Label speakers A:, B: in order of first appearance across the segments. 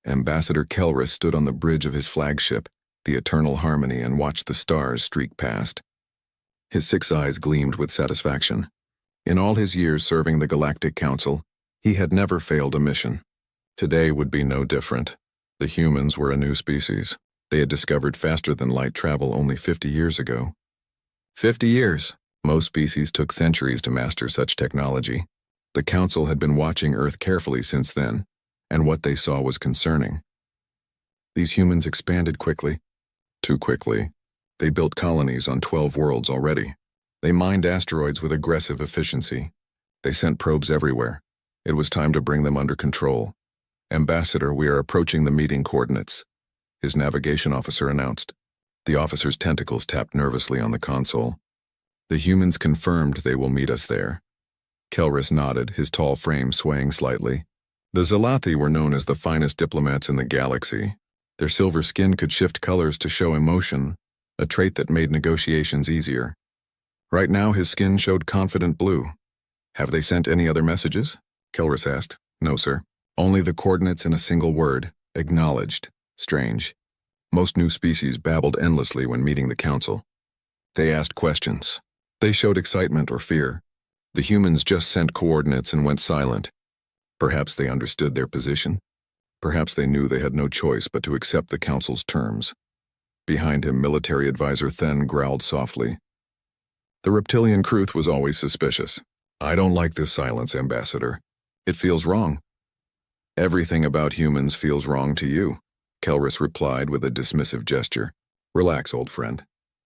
A: Ambassador Kelris stood on the bridge of his flagship, the Eternal Harmony, and watched the stars streak past. His 6 eyes gleamed with satisfaction. In all his years serving the Galactic Council, he had never failed a mission. Today would be no different. The humans were a new species. They had discovered faster-than-light travel only 50 years ago. 50 years! Most species took centuries to master such technology. The Council had been watching Earth carefully since then, and what they saw was concerning. These humans expanded quickly. Too quickly. They built colonies on 12 worlds already. They mined asteroids with aggressive efficiency. They sent probes everywhere. It was time to bring them under control. Ambassador, we are approaching the meeting coordinates, his navigation officer announced. The officer's tentacles tapped nervously on the console. The humans confirmed they will meet us there. Kelris nodded, his tall frame swaying slightly. The Zalathi were known as the finest diplomats in the galaxy. Their silver skin could shift colors to show emotion, a trait that made negotiations easier. Right now his skin showed confident blue. Have they sent any other messages? Kelris asked. No, sir. Only the coordinates in a single word. Acknowledged. Strange. Most new species babbled endlessly when meeting the Council. They asked questions. They showed excitement or fear. The humans just sent coordinates and went silent. Perhaps they understood their position. Perhaps they knew they had no choice but to accept the Council's terms. Behind him, military advisor Then growled softly. The reptilian Kruth was always suspicious. I don't like this silence, Ambassador. It feels wrong. Everything about humans feels wrong to you, Kelris replied with a dismissive gesture. Relax, old friend.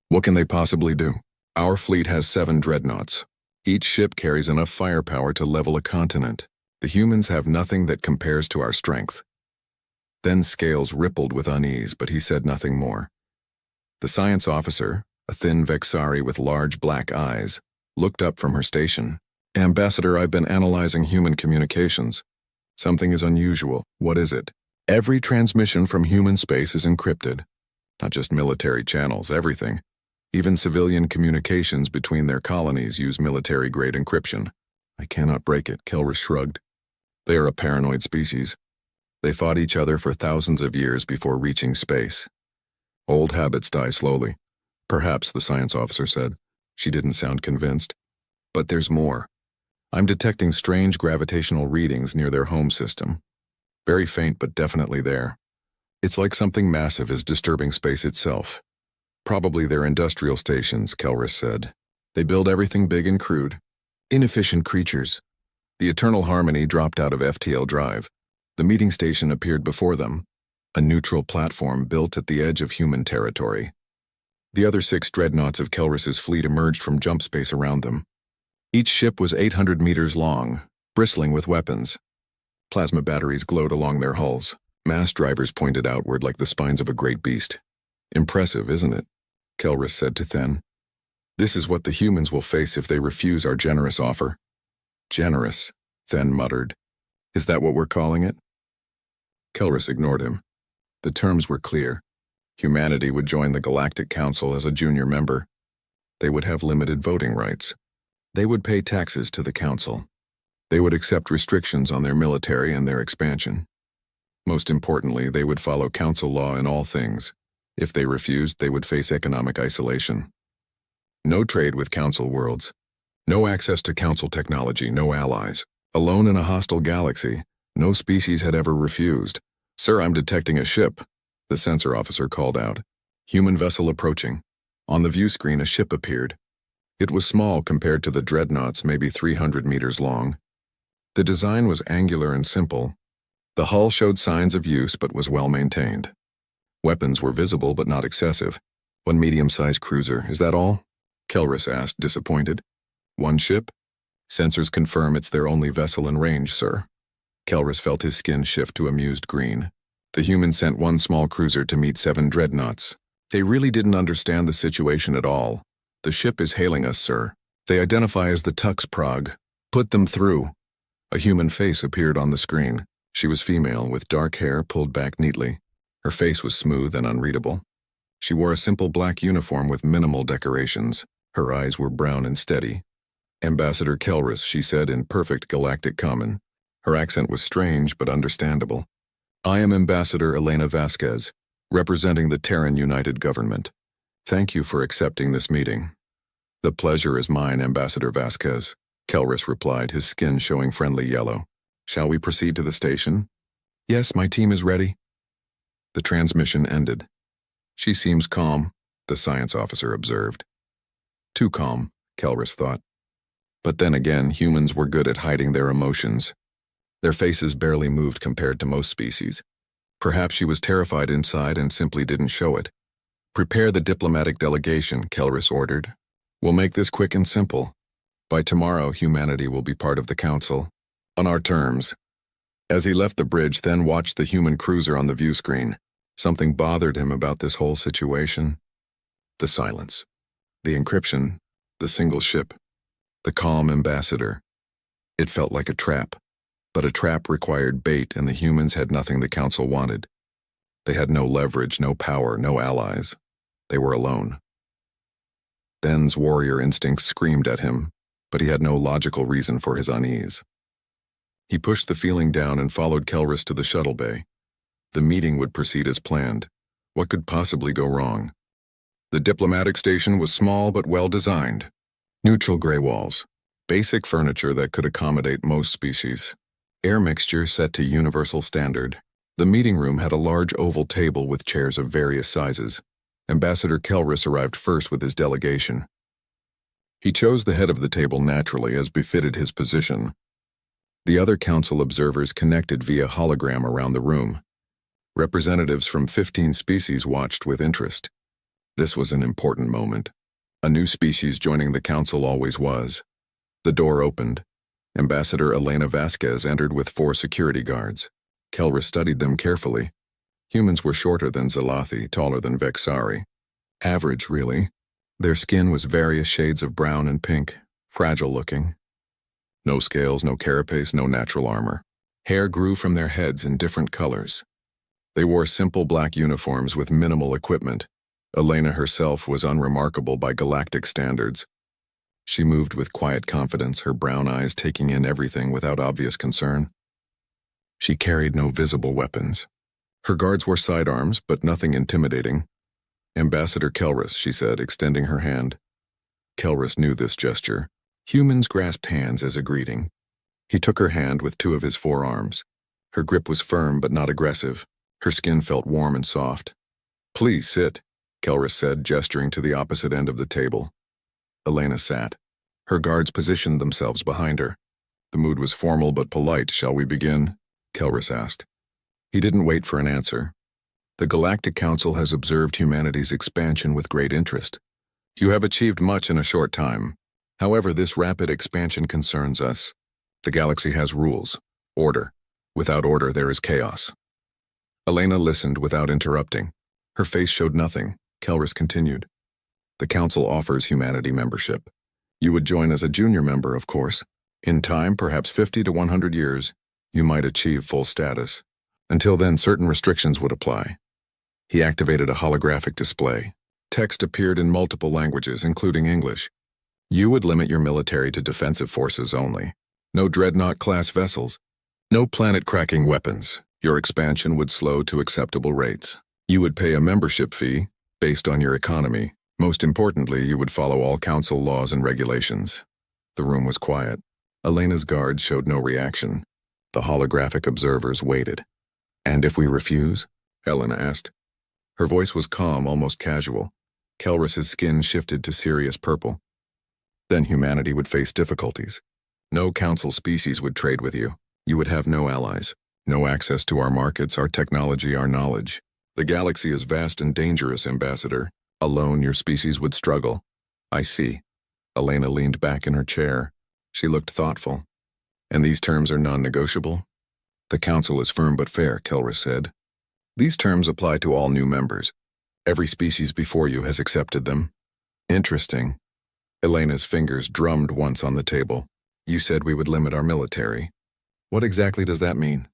A: What can they possibly do? Our fleet has 7 dreadnoughts. Each ship carries enough firepower to level a continent. The humans have nothing that compares to our strength. Then scales rippled with unease, but he said nothing more. The science officer, a thin Vexari with large black eyes, looked up from her station. Ambassador, I've been analyzing human communications. Something is unusual. What is it? Every transmission from human space is encrypted. Not just military channels, everything. Even civilian communications between their colonies use military-grade encryption. I cannot break it, Kelris shrugged. They are a paranoid species. They fought each other for thousands of years before reaching space. Old habits die slowly. Perhaps, the science officer said. She didn't sound convinced. But there's more. I'm detecting strange gravitational readings near their home system. Very faint, but definitely there. It's like something massive is disturbing space itself. Probably their industrial stations, Kelris said. They build everything big and crude. Inefficient creatures. The Eternal Harmony dropped out of FTL Drive. The meeting station appeared before them, a neutral platform built at the edge of human territory. The other 6 dreadnoughts of Kelris's fleet emerged from jump space around them. Each ship was 800 meters long, bristling with weapons. Plasma batteries glowed along their hulls. Mass drivers pointed outward like the spines of a great beast. Impressive, isn't it? Kelris said to Then. This is what the humans will face if they refuse our generous offer. Generous, Then muttered. Is that what we're calling it? Kelris ignored him. The terms were clear. Humanity would join the Galactic Council as a junior member. They would have limited voting rights. They would pay taxes to the Council. They would accept restrictions on their military and their expansion. Most importantly, they would follow Council law in all things. If they refused, they would face economic isolation. No trade with Council worlds. No access to Council technology, no allies. Alone in a hostile galaxy, no species had ever refused. Sir, I'm detecting a ship, the sensor officer called out. Human vessel approaching. On the view screen, a ship appeared. It was small compared to the dreadnoughts, maybe 300 meters long. The design was angular and simple. The hull showed signs of use but was well maintained. Weapons were visible but not excessive. One medium-sized cruiser, is that all? Kelris asked, disappointed. One ship? Sensors confirm it's their only vessel in range, sir. Kelris felt his skin shift to amused green. The humans sent one small cruiser to meet 7 dreadnoughts. They really didn't understand the situation at all. The ship is hailing us, sir. They identify as the Tux Prague. Put them through. A human face appeared on the screen. She was female, with dark hair pulled back neatly. Her face was smooth and unreadable. She wore a simple black uniform with minimal decorations. Her eyes were brown and steady. Ambassador Kelris, she said in perfect galactic common. Her accent was strange but understandable. I am Ambassador Elena Vasquez, representing the Terran United Government. Thank you for accepting this meeting. The pleasure is mine, Ambassador Vasquez, Kelris replied, his skin showing friendly yellow. Shall we proceed to the station? Yes, my team is ready. The transmission ended. She seems calm, the science officer observed. Too calm, Kelris thought. But then again, humans were good at hiding their emotions. Their faces barely moved compared to most species. Perhaps she was terrified inside and simply didn't show it. Prepare the diplomatic delegation, Kelris ordered. We'll make this quick and simple. By tomorrow, humanity will be part of the council. On our terms. As he left the bridge, then watched the human cruiser on the view screen. Something bothered him about this whole situation. The silence. The encryption. The single ship. The calm ambassador. It felt like a trap. But a trap required bait, and the humans had nothing the council wanted. They had no leverage, no power, no allies. They were alone. Den's warrior instincts screamed at him, but he had no logical reason for his unease. He pushed the feeling down and followed Kelris to the shuttle bay. The meeting would proceed as planned. What could possibly go wrong? The diplomatic station was small but well designed. Neutral gray walls. Basic furniture that could accommodate most species. Air mixture set to universal standard. The meeting room had a large oval table with chairs of various sizes. Ambassador Kelris arrived first with his delegation. He chose the head of the table naturally, as befitted his position. The other council observers connected via hologram around the room. Representatives from 15 species watched with interest. This was an important moment. A new species joining the council always was. The door opened. Ambassador Elena Vasquez entered with 4 security guards. Kelris studied them carefully. Humans were shorter than Zalathi, taller than Vexari. Average, really. Their skin was various shades of brown and pink, fragile-looking. No scales, no carapace, no natural armor. Hair grew from their heads in different colors. They wore simple black uniforms with minimal equipment. Elena herself was unremarkable by galactic standards. She moved with quiet confidence, her brown eyes taking in everything without obvious concern. She carried no visible weapons. Her guards wore sidearms, but nothing intimidating. Ambassador Kelris, she said, extending her hand. Kelris knew this gesture. Humans grasped hands as a greeting. He took her hand with 2 of his forearms. Her grip was firm but not aggressive. Her skin felt warm and soft. Please sit, Kelris said, gesturing to the opposite end of the table. Elena sat. Her guards positioned themselves behind her. The mood was formal but polite. Shall we begin? Kelris asked. He didn't wait for an answer. The Galactic Council has observed humanity's expansion with great interest. You have achieved much in a short time. However, this rapid expansion concerns us. The galaxy has rules, order. Without order, there is chaos. Elena listened without interrupting. Her face showed nothing. Kelris continued. The Council offers humanity membership. You would join as a junior member, of course. In time, perhaps 50 to 100 years, you might achieve full status. Until then, certain restrictions would apply. He activated a holographic display. Text appeared in multiple languages, including English. You would limit your military to defensive forces only. No dreadnought-class vessels. No planet-cracking weapons. Your expansion would slow to acceptable rates. You would pay a membership fee based on your economy. Most importantly, you would follow all council laws and regulations. The room was quiet. Elena's guards showed no reaction. The holographic observers waited. And if we refuse? Elena asked. Her voice was calm, almost casual. Kelris's skin shifted to serious purple. Then humanity would face difficulties. No council species would trade with you. You would have no allies. No access to our markets, our technology, our knowledge. The galaxy is vast and dangerous, Ambassador. Alone, your species would struggle. I see. Elena leaned back in her chair. She looked thoughtful. And these terms are non-negotiable? The council is firm but fair, Kelris said. These terms apply to all new members. Every species before you has accepted them. Interesting. Elena's fingers drummed once on the table. You said we would limit our military. What exactly does that mean?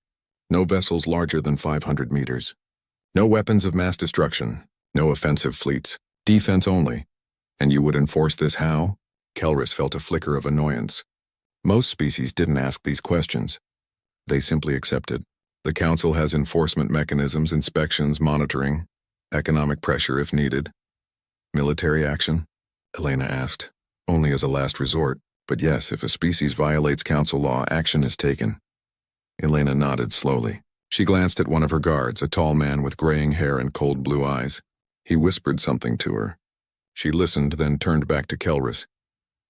A: No vessels larger than 500 meters. No weapons of mass destruction. No offensive fleets. Defense only. And you would enforce this how? Kelris felt a flicker of annoyance. Most species didn't ask these questions. They simply accepted. The Council has enforcement mechanisms, inspections, monitoring, economic pressure if needed. Military action? Elena asked. Only as a last resort, but yes, if a species violates Council law, action is taken. Elena nodded slowly. She glanced at one of her guards, a tall man with graying hair and cold blue eyes. He whispered something to her. She listened, then turned back to Kelris.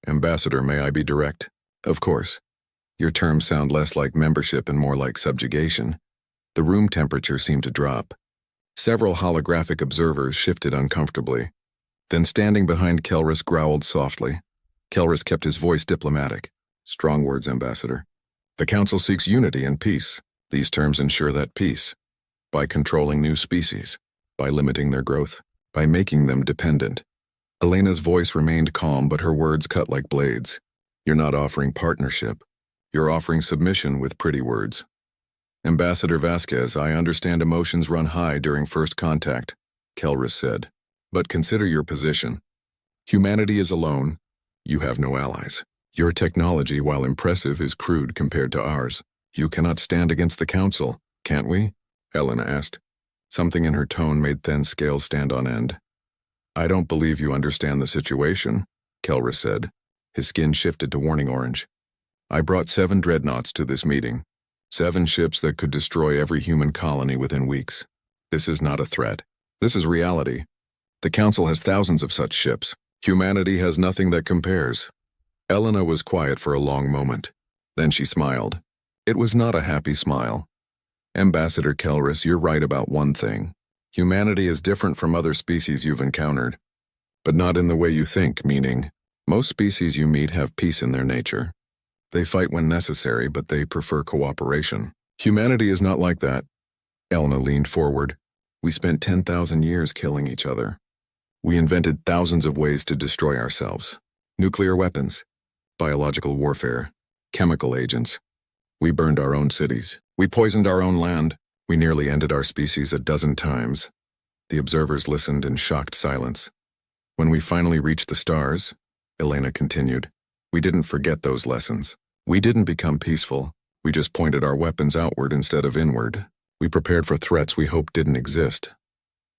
A: Ambassador, may I be direct? Of course. Your terms sound less like membership and more like subjugation. The room temperature seemed to drop. Several holographic observers shifted uncomfortably. Then standing behind Kelris growled softly. Kelris kept his voice diplomatic. Strong words, Ambassador. The Council seeks unity and peace. These terms ensure that peace. By controlling new species. By limiting their growth. By making them dependent. Elena's voice remained calm, but her words cut like blades. You're not offering partnership. You're offering submission with pretty words. Ambassador Vasquez, I understand emotions run high during first contact, Kelris said. But consider your position. Humanity is alone. You have no allies. Your technology, while impressive, is crude compared to ours. You cannot stand against the Council, can't we? Elena asked. Something in her tone made Then's scales stand on end. I don't believe you understand the situation, Kelris said. His skin shifted to warning orange. I brought 7 dreadnoughts to this meeting. 7 ships that could destroy every human colony within weeks. This is not a threat. This is reality. The Council has thousands of such ships. Humanity has nothing that compares. Elena was quiet for a long moment. Then she smiled. It was not a happy smile. Ambassador Kelris, you're right about one thing. Humanity is different from other species you've encountered. But not in the way you think, meaning, most species you meet have peace in their nature. They fight when necessary, but they prefer cooperation. Humanity is not like that. Elena leaned forward. We spent 10,000 years killing each other. We invented thousands of ways to destroy ourselves. Nuclear weapons, biological warfare, chemical agents. We burned our own cities. We poisoned our own land. We nearly ended our species 12 times. The observers listened in shocked silence. When we finally reached the stars, Elena continued, we didn't forget those lessons. We didn't become peaceful. We just pointed our weapons outward instead of inward. We prepared for threats we hoped didn't exist.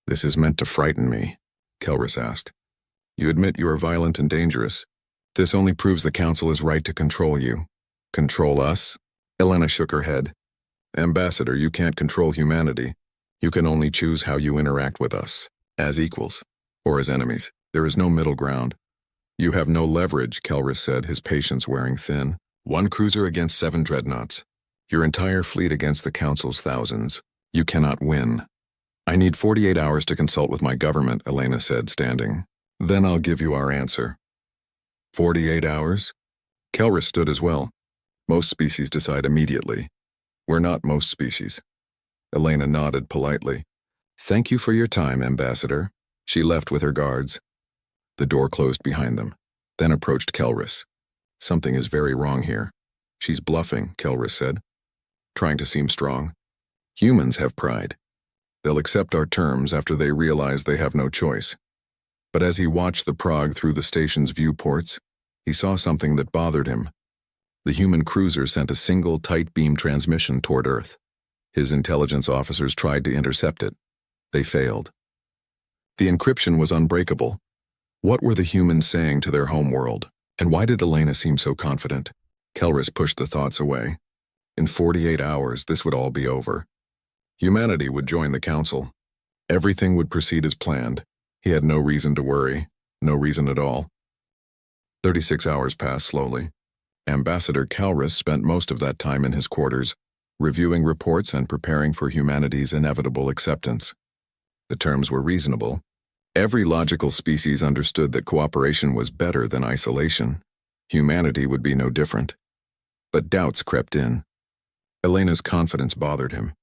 A: This is meant to frighten me, Kelris asked. You admit you are violent and dangerous. This only proves the Council is right to control you. Control us? Elena shook her head. Ambassador, you can't control humanity. You can only choose how you interact with us, as equals, or as enemies. There is no middle ground. You have no leverage, Kelris said, his patience wearing thin. 1 cruiser against 7 dreadnoughts. Your entire fleet against the Council's thousands. You cannot win. I need 48 hours to consult with my government, Elena said, standing. Then I'll give you our answer. 48 hours? Kelris stood as well. Most species decide immediately. We're not most species. Elena nodded politely. Thank you for your time, Ambassador. She left with her guards. The door closed behind them, then approached Kelris. Something is very wrong here. She's bluffing, Kelris said, trying to seem strong. Humans have pride. They'll accept our terms after they realize they have no choice. But as he watched the prog through the station's viewports, he saw something that bothered him. The human cruiser sent a single tight beam transmission toward Earth. His intelligence officers tried to intercept it. They failed. The encryption was unbreakable. What were the humans saying to their homeworld? And why did Elena seem so confident? Kelris pushed the thoughts away. In 48 hours, this would all be over. Humanity would join the Council. Everything would proceed as planned. He had no reason to worry, no reason at all. 36 hours passed slowly. Ambassador Kelris spent most of that time in his quarters, reviewing reports and preparing for humanity's inevitable acceptance. The terms were reasonable. Every logical species understood that cooperation was better than isolation. Humanity would be no different. But doubts crept in. Elena's confidence bothered him.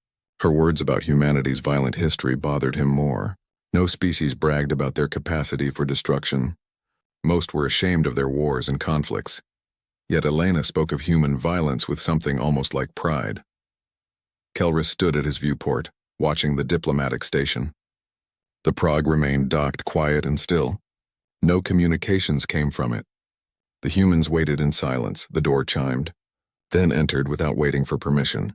A: Her words about humanity's violent history bothered him more. No species bragged about their capacity for destruction. Most were ashamed of their wars and conflicts. Yet Elena spoke of human violence with something almost like pride. Kelris stood at his viewport, watching the diplomatic station. The prog remained docked, quiet and still. No communications came from it. The humans waited in silence. The door chimed, then entered without waiting for permission.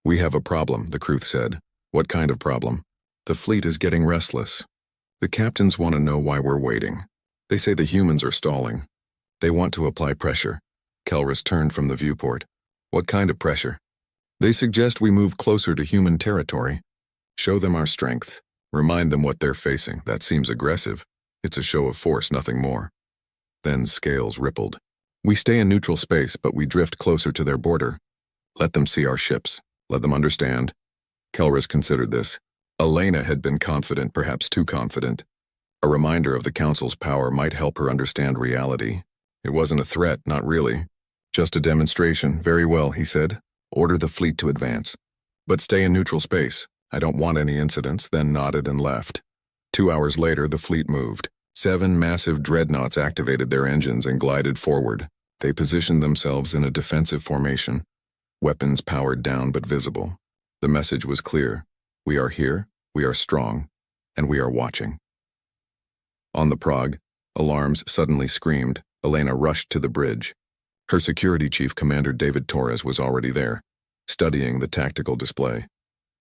A: "We have a problem," the crew said. "What kind of problem?" "The fleet is getting restless. The captains want to know why we're waiting. They say the humans are stalling. They want to apply pressure." Kelris turned from the viewport. "What kind of pressure?" "They suggest we move closer to human territory. Show them our strength. Remind them what they're facing. That seems aggressive. It's a show of force, nothing more." Then scales rippled. "We stay in neutral space, but we drift closer to their border. Let them see our ships. Let them understand." Kelris considered this. Elena had been confident, perhaps too confident. A reminder of the Council's power might help her understand reality. It wasn't a threat, not really. "Just a demonstration. Very well," he said. "Order the fleet to advance. But stay in neutral space. I don't want any incidents," then nodded and left. 2 hours later, the fleet moved. 7 massive dreadnoughts activated their engines and glided forward. They positioned themselves in a defensive formation. Weapons powered down but visible. The message was clear. We are here, we are strong, and we are watching. On the Prague, alarms suddenly screamed. Elena rushed to the bridge. Her security chief, Commander David Torres, was already there, studying the tactical display.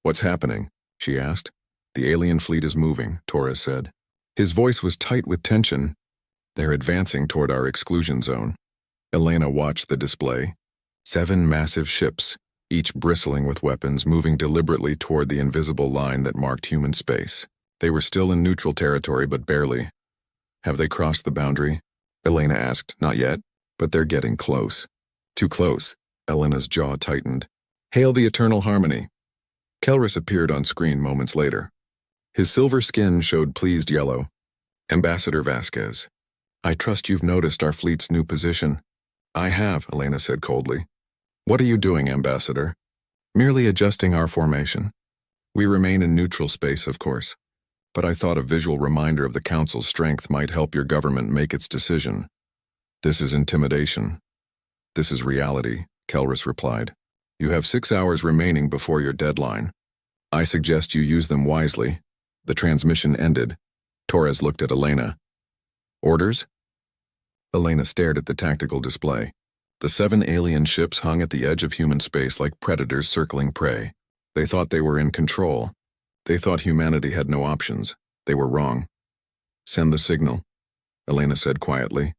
A: "What's happening?" she asked. "The alien fleet is moving," Torres said. His voice was tight with tension. "They're advancing toward our exclusion zone." Elena watched the display. 7 massive ships, each bristling with weapons, moving deliberately toward the invisible line that marked human space. They were still in neutral territory, but barely. "Have they crossed the boundary?" Elena asked. "Not yet, but they're getting close." "Too close." Elena's jaw tightened. "Hail the Eternal Harmony." Kelris appeared on screen moments later. His silver skin showed pleased yellow. "Ambassador Vasquez, I trust you've noticed our fleet's new position." "I have," Elena said coldly. "What are you doing, Ambassador?" "Merely adjusting our formation. We remain in neutral space, of course. But I thought a visual reminder of the Council's strength might help your government make its decision." "This is intimidation." "This is reality," Kelris replied. "You have 6 hours remaining before your deadline. I suggest you use them wisely." The transmission ended. Torres looked at Elena. "Orders?" Elena stared at the tactical display. The 7 alien ships hung at the edge of human space like predators circling prey. They thought they were in control. They thought humanity had no options. They were wrong. "Send the signal," Elena said quietly.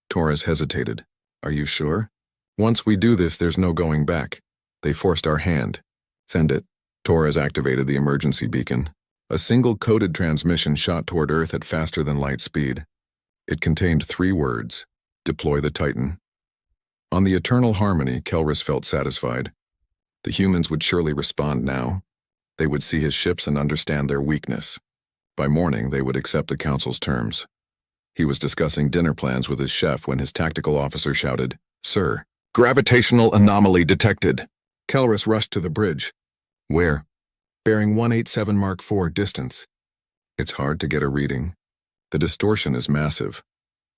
A: Torres hesitated. "Are you sure?" "Once we do this, there's no going back. They forced our hand." "Send it." Torres activated the emergency beacon. A single coded transmission shot toward Earth at faster than light speed. It contained 3 words: "Deploy the Titan." On the Eternal Harmony, Kelris felt satisfied. The humans would surely respond now. They would see his ships and understand their weakness. By morning, they would accept the Council's terms. He was discussing dinner plans with his chef when his tactical officer shouted, "Sir, gravitational anomaly detected." Kelris rushed to the bridge. "Where?" "Bearing 187 Mark IV distance." It's hard to get a reading. The distortion is massive.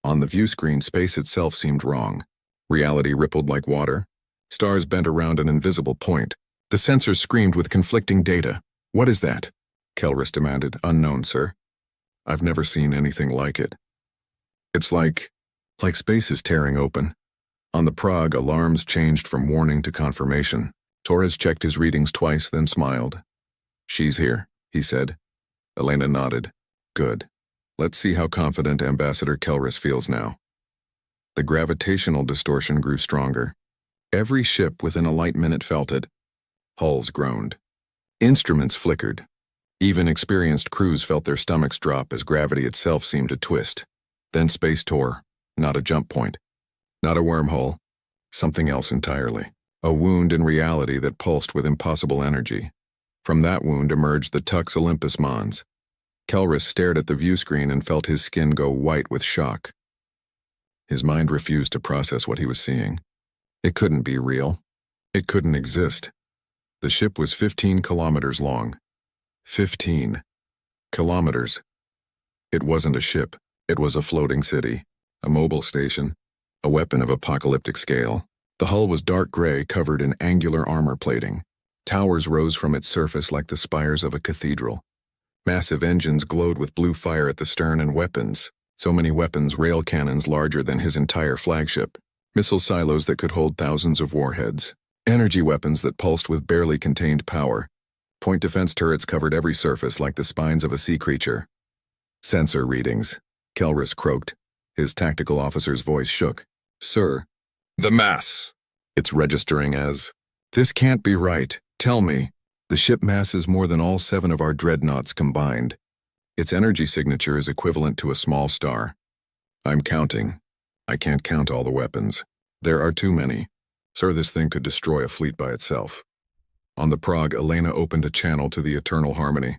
A: On the view screen, space itself seemed wrong. Reality rippled like water. Stars bent around an invisible point. The sensors screamed with conflicting data. "What is that?" Kelris demanded. "Unknown, sir. I've never seen anything like it. It's like space is tearing open." On the Prague, alarms changed from warning to confirmation. Torres checked his readings twice, then smiled. "She's here," he said. Elena nodded. "Good. Let's see how confident Ambassador Kelris feels now." The gravitational distortion grew stronger. Every ship within a light minute felt it. Hulls groaned. Instruments flickered. Even experienced crews felt their stomachs drop as gravity itself seemed to twist. Then space tore. Not a jump point. Not a wormhole. Something else entirely. A wound in reality that pulsed with impossible energy. From that wound emerged the Tux Olympus Mons. Kelris stared at the view screen and felt his skin go white with shock. His mind refused to process what he was seeing. It couldn't be real. It couldn't exist. The ship was 15 kilometers long. 15 kilometers. It wasn't a ship. It was a floating city, a mobile station, a weapon of apocalyptic scale. The hull was dark gray, covered in angular armor plating. Towers rose from its surface like the spires of a cathedral. Massive engines glowed with blue fire at the stern, and weapons. So many weapons, rail cannons larger than his entire flagship. Missile silos that could hold thousands of warheads. Energy weapons that pulsed with barely contained power. Point defense turrets covered every surface like the spines of a sea creature. Sensor readings. Kelris croaked. His tactical officer's voice shook. Sir. The mass. It's registering as. This can't be right. Tell me. The ship mass is more than all 7 of our dreadnoughts combined. Its energy signature is equivalent to a small star. I'm counting. I can't count all the weapons. There are too many. Sir, this thing could destroy a fleet by itself. On the Prague, Elena opened a channel to the Eternal Harmony.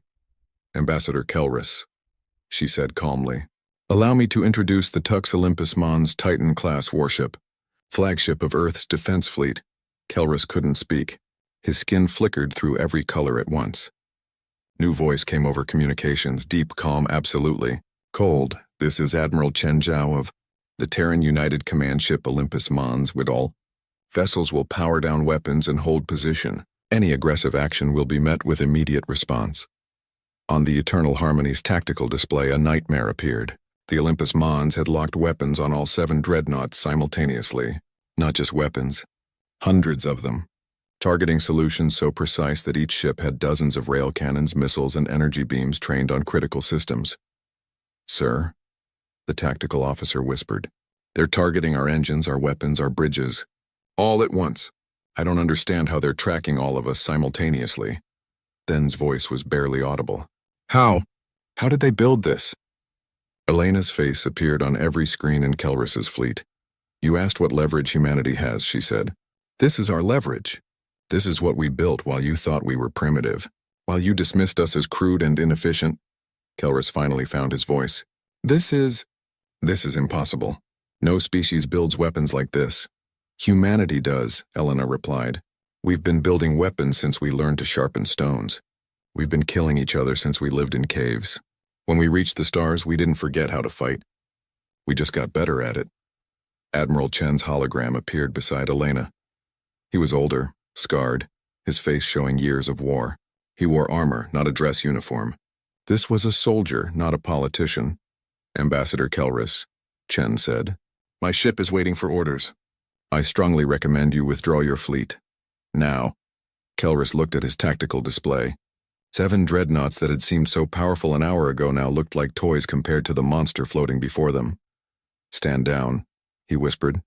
A: Ambassador Kelris, she said calmly. Allow me to introduce the Tux Olympus Mons Titan-class warship, flagship of Earth's defense fleet. Kelris couldn't speak. His skin flickered through every color at once. New voice came over communications, deep, calm, absolutely. Cold, this is Admiral Chen Zhao of the Terran United Command Ship Olympus Mons with all. Vessels will power down weapons and hold position. Any aggressive action will be met with immediate response. On the Eternal Harmony's tactical display, a nightmare appeared. The Olympus Mons had locked weapons on all 7 dreadnoughts simultaneously. Not just weapons. Hundreds of them. Targeting solutions so precise that each ship had dozens of rail cannons, missiles, and energy beams trained on critical systems. Sir, the tactical officer whispered. They're targeting our engines, our weapons, our bridges. All at once. I don't understand how they're tracking all of us simultaneously. Then's voice was barely audible. How? How did they build this? Elena's face appeared on every screen in Kelris's fleet. You asked what leverage humanity has, she said. This is our leverage. This is what we built while you thought we were primitive, while you dismissed us as crude and inefficient. Kelris finally found his voice. This is impossible. No species builds weapons like this. Humanity does, Elena replied. We've been building weapons since we learned to sharpen stones. We've been killing each other since we lived in caves. When we reached the stars, we didn't forget how to fight. We just got better at it. Admiral Chen's hologram appeared beside Elena. He was older, scarred, his face showing years of war. He wore armor, not a dress uniform. This was a soldier, not a politician. Ambassador Kelris, Chen said. My ship is waiting for orders. I strongly recommend you withdraw your fleet. Now. Kelris looked at his tactical display. 7 dreadnoughts that had seemed so powerful an hour ago now looked like toys compared to the monster floating before them. Stand down, he whispered.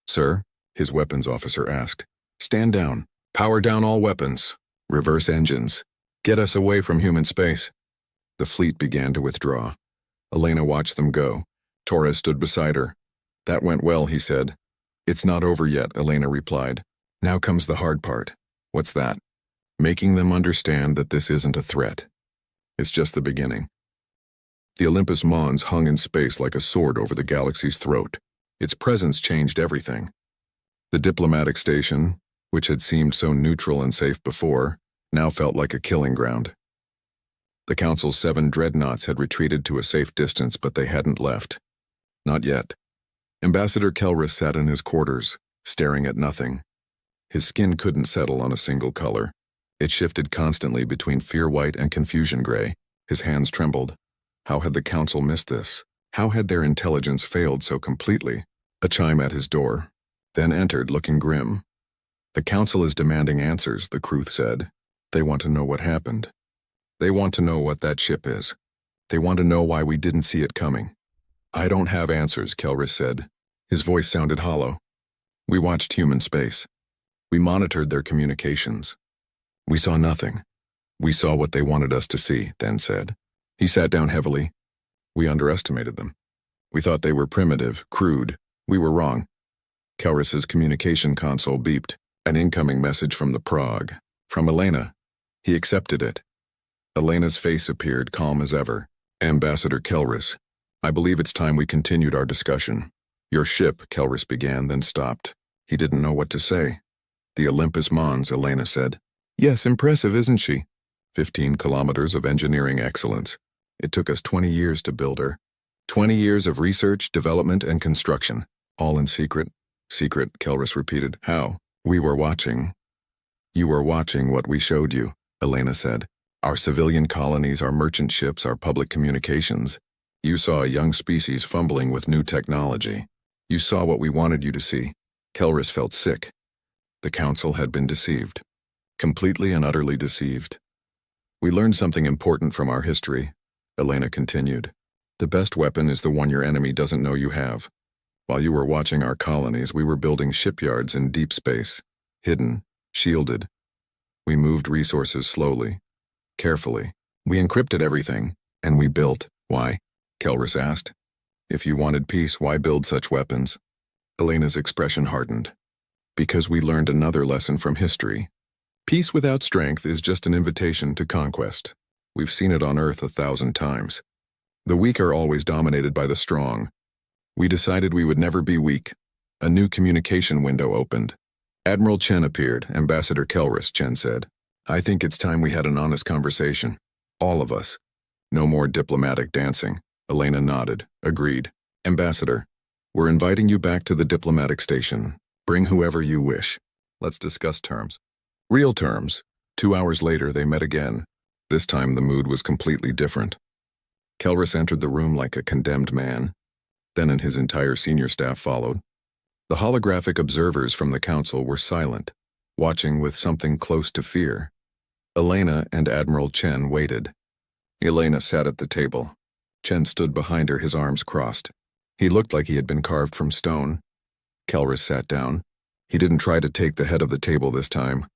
A: Sir, his weapons officer asked. Stand down. Power down all weapons. Reverse engines. Get us away from human space. The fleet began to withdraw. Elena watched them go. Torres stood beside her. That went well, he said. It's not over yet, Elena replied. Now comes the hard part. What's that? Making them understand that this isn't a threat. It's just the beginning. The Olympus Mons hung in space like a sword over the galaxy's throat. Its presence changed everything. The diplomatic station, which had seemed so neutral and safe before, now felt like a killing ground. The Council's 7 dreadnoughts had retreated to a safe distance, but they hadn't left. Not yet. Ambassador Kelris sat in his quarters, staring at nothing. His skin couldn't settle on a single color. It shifted constantly between fear white and confusion gray. His hands trembled. How had the Council missed this? How had their intelligence failed so completely? A chime at his door, then entered looking grim. The Council is demanding answers, the Kruth said. They want to know what happened. They want to know what that ship is. They want to know why we didn't see it coming. I don't have answers, Kelris said. His voice sounded hollow. We watched human space. We monitored their communications. We saw nothing. We saw what they wanted us to see, then said. He sat down heavily. We underestimated them. We thought they were primitive, crude. We were wrong. Kelris's communication console beeped. An incoming message from the Prague. From Elena. He accepted it. Elena's face appeared calm as ever. Ambassador Kelris, I believe it's time we continued our discussion. Your ship, Kelris began, then stopped. He didn't know what to say. The Olympus Mons, Elena said. Yes, impressive, isn't she? 15 kilometers of engineering excellence. It took us 20 years to build her. 20 years of research, development, and construction. All in secret. Secret, Kelris repeated. How? We were watching. You were watching what we showed you, Elena said. Our civilian colonies, our merchant ships, our public communications. You saw a young species fumbling with new technology. You saw what we wanted you to see. Kelris felt sick. The Council had been deceived. Completely and utterly deceived. We learned something important from our history, Elena continued. The best weapon is the one your enemy doesn't know you have. While you were watching our colonies, we were building shipyards in deep space, hidden, shielded. We moved resources slowly, carefully. We encrypted everything, and we built. Why? Kelris asked. If you wanted peace, why build such weapons? Elena's expression hardened. Because we learned another lesson from history. Peace without strength is just an invitation to conquest. We've seen it on Earth 1,000 times. The weak are always dominated by the strong. We decided we would never be weak. A new communication window opened. Admiral Chen appeared, Ambassador Kelris, Chen said. I think it's time we had an honest conversation. All of us. No more diplomatic dancing. Elena nodded, agreed. Ambassador, we're inviting you back to the diplomatic station. Bring whoever you wish. Let's discuss terms. Real terms. 2 hours later, they met again. This time, the mood was completely different. Kelris entered the room like a condemned man. Then and his entire senior staff followed. The holographic observers from the council were silent, watching with something close to fear. Elena and Admiral Chen waited. Elena sat at the table. Chen stood behind her, his arms crossed. He looked like he had been carved from stone. Kelris sat down. He didn't try to take the head of the table this time.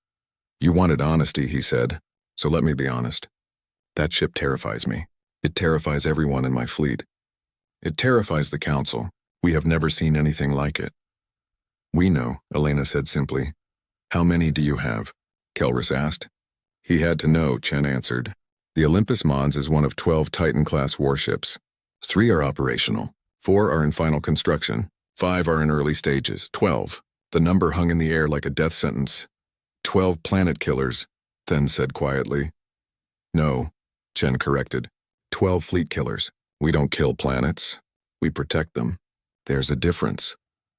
A: You wanted honesty, he said, so let me be honest. That ship terrifies me. It terrifies everyone in my fleet. It terrifies the council. We have never seen anything like it. We know, Elena said simply. How many do you have? Kelris asked. He had to know, Chen answered. The Olympus Mons is one of 12 Titan-class warships. 3 are operational. 4 are in final construction. 5 are in early stages. 12. The number hung in the air like a death sentence. 12 planet killers, Then said quietly. No, Chen corrected. 12 fleet killers. We don't kill planets. We protect them. There's a difference.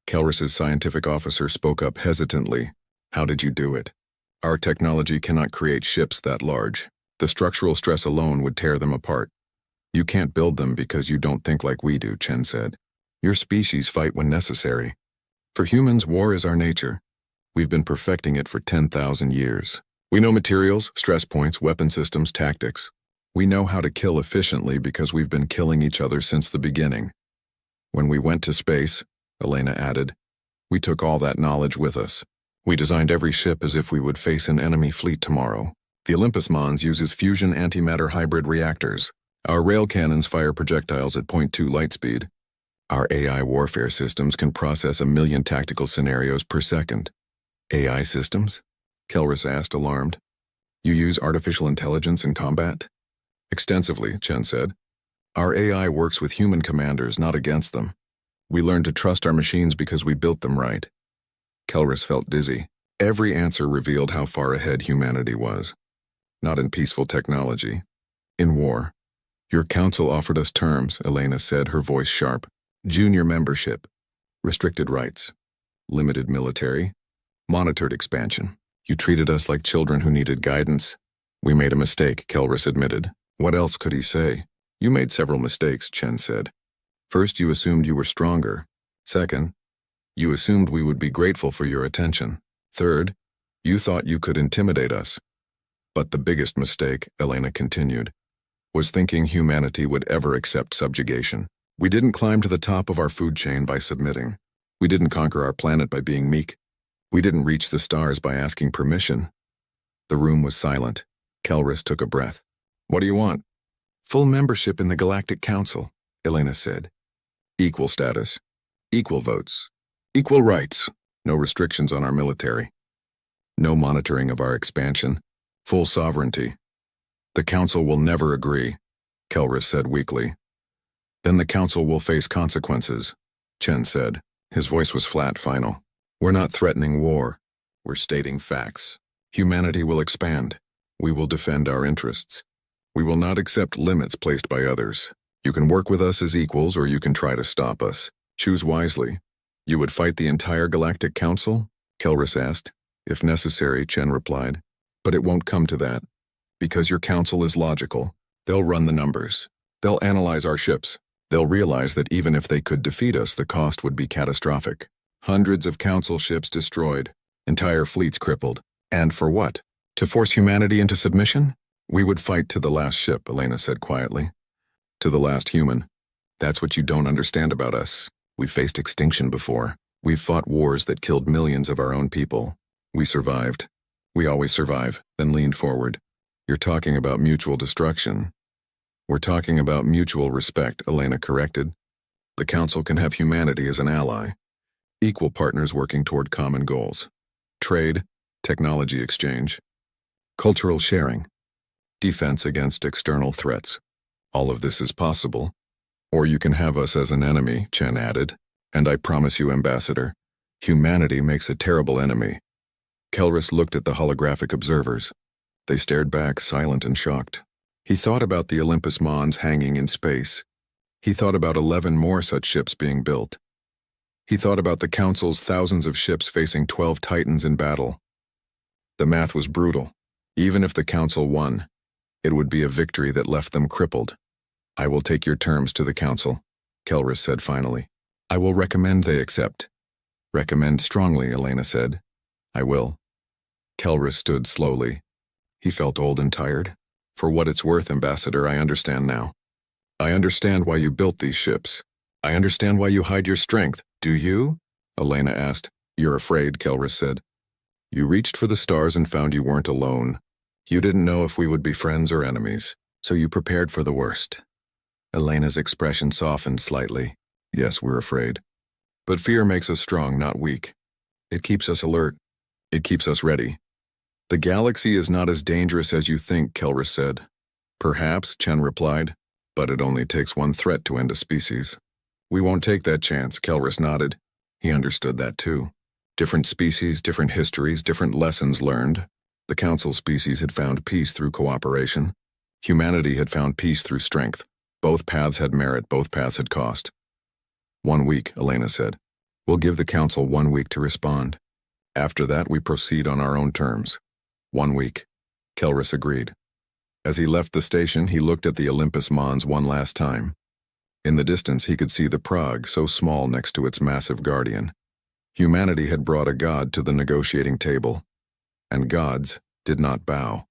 A: Kelris's scientific officer spoke up hesitantly. How did you do it? Our technology cannot create ships that large. The structural stress alone would tear them apart. You can't build them because you don't think like we do, Chen said. Your species fight when necessary. For humans, war is our nature. We've been perfecting it for 10,000 years. We know materials, stress points, weapon systems, tactics. We know how to kill efficiently because we've been killing each other since the beginning. When we went to space, Elena added, we took all that knowledge with us. We designed every ship as if we would face an enemy fleet tomorrow. The Olympus Mons uses fusion antimatter hybrid reactors. Our rail cannons fire projectiles at 0.2 light speed. Our AI warfare systems can process 1 million tactical scenarios per second. AI systems? Kelris asked, alarmed. You use artificial intelligence in combat? Extensively, Chen said. Our AI works with human commanders, not against them. We learned to trust our machines because we built them right. Kelris felt dizzy. Every answer revealed how far ahead humanity was. Not in peaceful technology. In war. Your council offered us terms, Elena said, her voice sharp. Junior membership. Restricted rights. Limited military. Monitored expansion. You treated us like children who needed guidance. We made a mistake, Kelris admitted. What else could he say? You made several mistakes, Chen said. First, you assumed you were stronger. Second, you assumed we would be grateful for your attention. Third, you thought you could intimidate us. But the biggest mistake, Elena continued, was thinking humanity would ever accept subjugation. We didn't climb to the top of our food chain by submitting. We didn't conquer our planet by being meek. We didn't reach the stars by asking permission. The room was silent. Kelris took a breath. What do you want? Full membership in the Galactic Council, Elena said. Equal status. Equal votes. Equal rights. No restrictions on our military. No monitoring of our expansion. Full sovereignty. The Council will never agree, Kelris said weakly. Then the Council will face consequences, Chen said. His voice was flat, final. We're not threatening war. We're stating facts. Humanity will expand. We will defend our interests. We will not accept limits placed by others. You can work with us as equals or you can try to stop us. Choose wisely. You would fight the entire Galactic Council? Kelris asked. If necessary, Chen replied. But it won't come to that. Because your council is logical. They'll run the numbers. They'll analyze our ships. They'll realize that even if they could defeat us, the cost would be catastrophic. Hundreds of council ships destroyed, Entire fleets crippled. And for what? To force humanity into submission? We would fight to the last ship, Elena said quietly. To the last human. That's what you don't understand about us. We've faced extinction before. We've fought wars that killed millions of our own people. We survived. We always survive, then leaned forward. You're talking about mutual destruction. We're talking about mutual respect, Elena corrected. The Council can have humanity as an ally. Equal partners working toward common goals. Trade, technology exchange, cultural sharing, defense against external threats. All of this is possible. Or you can have us as an enemy, Chen added. And I promise you, Ambassador, humanity makes a terrible enemy. Kelrus looked at the holographic observers. They stared back, silent and shocked. He thought about the Olympus Mons hanging in space. He thought about 11 more such ships being built. He thought about the Council's thousands of ships facing 12 Titans in battle. The math was brutal. Even if the Council won, it would be a victory that left them crippled. I will take your terms to the Council, Kelrus said finally. I will recommend they accept. Recommend strongly, Elena said. I will. Kelrus stood slowly. He felt old and tired. For what it's worth, Ambassador, I understand now. I understand why you built these ships. I understand why you hide your strength. Do you? Elena asked. You're afraid, Kelrus said. You reached for the stars and found you weren't alone. You didn't know if we would be friends or enemies, so you prepared for the worst. Elena's expression softened slightly. Yes, we're afraid. But fear makes us strong, not weak. It keeps us alert. It keeps us ready. The galaxy is not as dangerous as you think, Kelrus said. Perhaps, Chen replied, but it only takes one threat to end a species. We won't take that chance, Kelrus nodded. He understood that too. Different species, different histories, different lessons learned. The Council species had found peace through cooperation. Humanity had found peace through strength. Both paths had merit, both paths had cost. 1 week, Elena said. We'll give the Council 1 week to respond. After that, we proceed on our own terms. 1 week. Kelrus agreed. As he left the station, he looked at the Olympus Mons one last time. In the distance, he could see the Prague, so small next to its massive guardian. Humanity had brought a god to the negotiating table, and gods did not bow.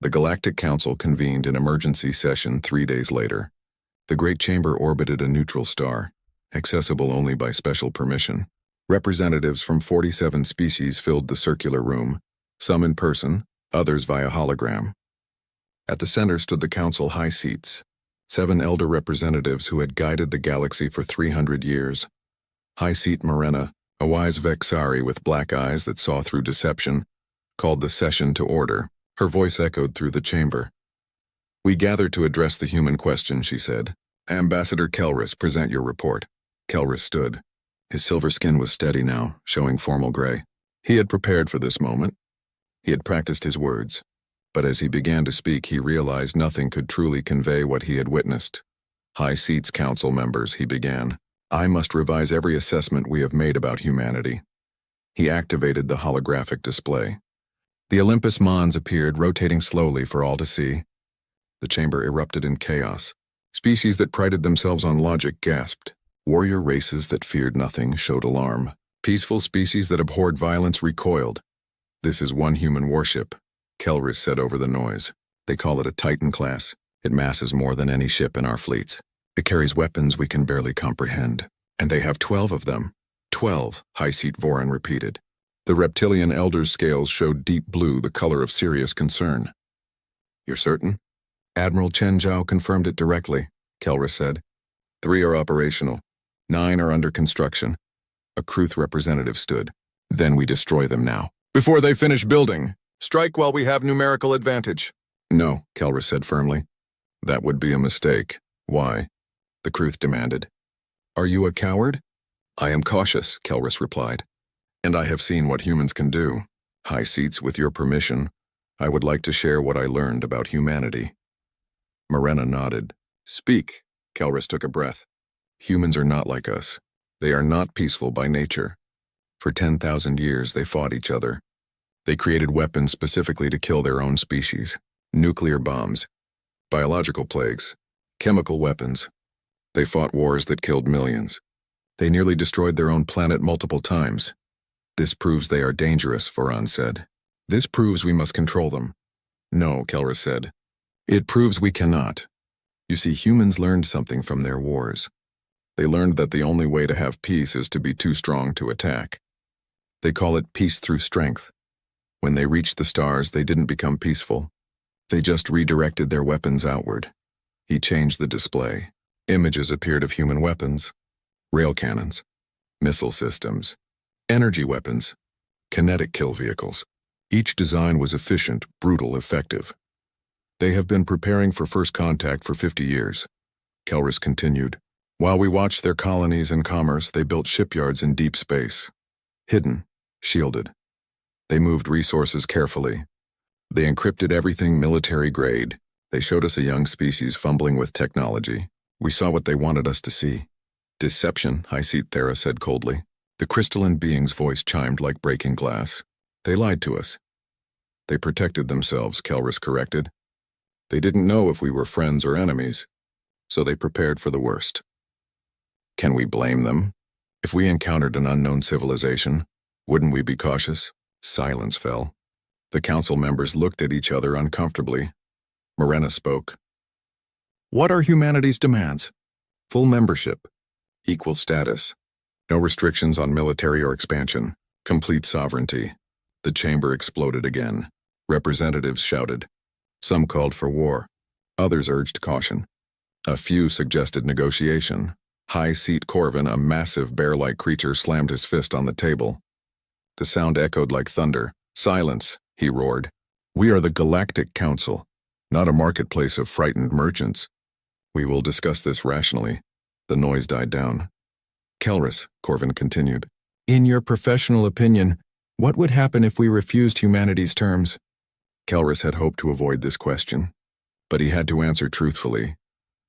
A: The Galactic Council convened an emergency session 3 days later. The Great Chamber orbited a neutral star, accessible only by special permission. Representatives from 47 species filled the circular room, some in person, others via hologram. At the center stood the Council high seats, 7 elder representatives who had guided the galaxy for 300 years. High Seat Morena, a wise Vexari with black eyes that saw through deception, called the session to order. Her voice echoed through the chamber. We gather to address the human question, she said. Ambassador Kelrus, present your report. Kelrus stood. His silver skin was steady now, showing formal gray. He had prepared for this moment. He had practiced his words. But as he began to speak, he realized nothing could truly convey what he had witnessed. High Seats Council members, he began. I must revise every assessment we have made about humanity. He activated the holographic display. The Olympus Mons appeared, rotating slowly for all to see. The chamber erupted in chaos. Species that prided themselves on logic gasped. Warrior races that feared nothing showed alarm. Peaceful species that abhorred violence recoiled. This is one human warship, Kelrus said over the noise. They call it a Titan class. It masses more than any ship in our fleets. It carries weapons we can barely comprehend. And they have 12 of them. 12, High Seat Voran repeated. The reptilian elder's scales showed deep blue, the color of serious concern. You're certain? Admiral Chen Zhao confirmed it directly, Kelrus said. 3 are operational. 9 are under construction. A Kruth representative stood. Then we destroy them now. Before they finish building. Strike while we have numerical advantage. No, Kelrus said firmly. That would be a mistake. Why? The Kruth demanded. Are you a coward? I am cautious, Kelrus replied. And I have seen what humans can do. High Seats, with your permission, I would like to share what I learned about humanity. Morena nodded. Speak, Kelrus took a breath. Humans are not like us. They are not peaceful by nature. For 10,000 years they fought each other. They created weapons specifically to kill their own species. Nuclear bombs, biological plagues, chemical weapons. They fought wars that killed millions. They nearly destroyed their own planet multiple times. This proves they are dangerous, Voran said. This proves we must control them. No, Kelra said. It proves we cannot. You see, humans learned something from their wars. They learned that the only way to have peace is to be too strong to attack. They call it peace through strength. When they reached the stars, they didn't become peaceful. They just redirected their weapons outward. He changed the display. Images appeared of human weapons, rail cannons, missile systems, energy weapons, kinetic kill vehicles. Each design was efficient, brutal, effective. They have been preparing for first contact for 50 years. Kelris continued. While we watched their colonies and commerce, they built shipyards in deep space. Hidden, shielded. They moved resources carefully. They encrypted everything military grade. They showed us a young species fumbling with technology. We saw what they wanted us to see. Deception, High Seat Thera said coldly. The crystalline being's voice chimed like breaking glass. They lied to us. They protected themselves, Kelris corrected. They didn't know if we were friends or enemies, so they prepared for the worst. Can we blame them? If we encountered an unknown civilization, wouldn't we be cautious? Silence fell. The council members looked at each other uncomfortably. Morena spoke. What are humanity's demands? Full membership, equal status, no restrictions on military or expansion, complete sovereignty. The chamber exploded again. Representatives shouted. Some called for war. Others urged caution. A few suggested negotiation. High Seat Corvin, a massive bear-like creature, slammed his fist on the table. The sound echoed like thunder. Silence, he roared. We are the Galactic Council, not a marketplace of frightened merchants. We will discuss this rationally. The noise died down. Kelris, Corvin continued. In your professional opinion, what would happen if we refused humanity's terms? Kelris had hoped to avoid this question, but he had to answer truthfully.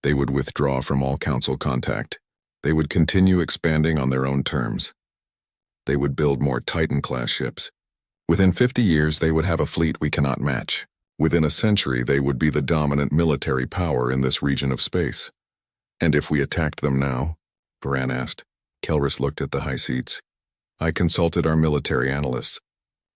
A: They would withdraw from all council contact. They would continue expanding on their own terms. They would build more Titan-class ships. Within 50 years, they would have a fleet we cannot match. Within a century, they would be the dominant military power in this region of space. And if we attacked them now? Varan asked. Kelris looked at the high seats. I consulted our military analysts.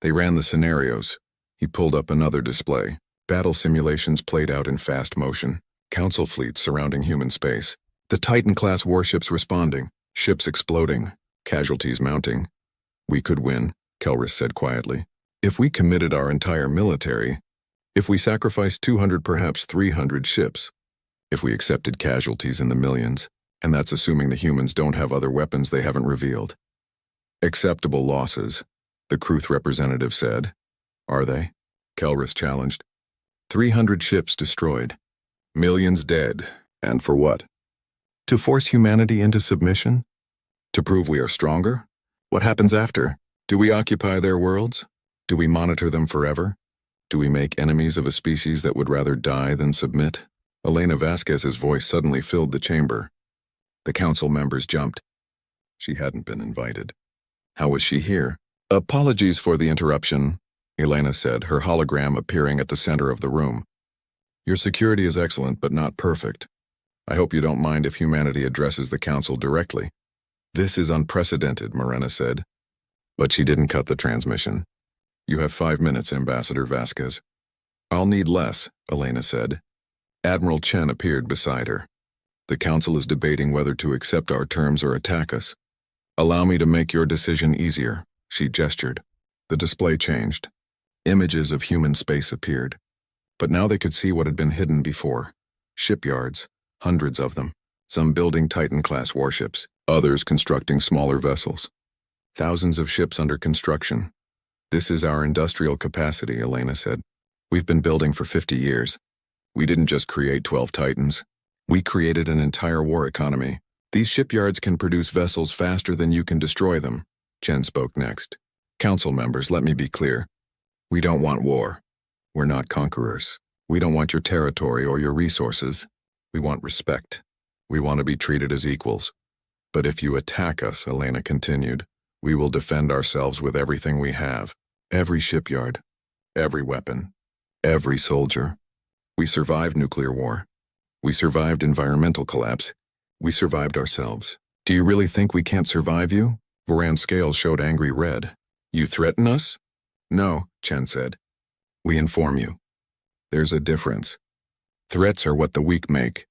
A: They ran the scenarios. He pulled up another display. Battle simulations played out in fast motion. Council fleets surrounding human space. The Titan-class warships responding. Ships exploding. Casualties mounting. We could win, Kelris said quietly. If we committed our entire military, if we sacrificed 200, perhaps 300 ships, if we accepted casualties in the millions, and that's assuming the humans don't have other weapons they haven't revealed. Acceptable losses, the Kruth representative said. Are they? Kelris challenged. 300 ships destroyed. Millions dead. And for what? To force humanity into submission? To prove we are stronger? What happens after? Do we occupy their worlds? Do we monitor them forever? Do we make enemies of a species that would rather die than submit? Elena Vasquez's voice suddenly filled the chamber. The council members jumped. She hadn't been invited. How was she here? Apologies for the interruption, Elena said, her hologram appearing at the center of the room. Your security is excellent, but not perfect. I hope you don't mind if humanity addresses the council directly. This is unprecedented, Morena said. But she didn't cut the transmission. You have 5 minutes, Ambassador Vasquez. I'll need less, Elena said. Admiral Chen appeared beside her. The council is debating whether to accept our terms or attack us. Allow me to make your decision easier, she gestured. The display changed. Images of human space appeared. But now they could see what had been hidden before. Shipyards, hundreds of them. Some building Titan-class warships, others constructing smaller vessels. Thousands of ships under construction. This is our industrial capacity, Elena said. We've been building for 50 years. We didn't just create 12 Titans. We created an entire war economy. These shipyards can produce vessels faster than you can destroy them. Chen spoke next. Council members, let me be clear. We don't want war. We're not conquerors. We don't want your territory or your resources. We want respect. We want to be treated as equals. But if you attack us, Elena continued, we will defend ourselves with everything we have. Every shipyard. Every weapon. Every soldier. We survived nuclear war. We survived environmental collapse. We survived ourselves. Do you really think we can't survive you? Varan's scales showed angry red. You threaten us? No, Chen said. We inform you. There's a difference. Threats are what the weak make.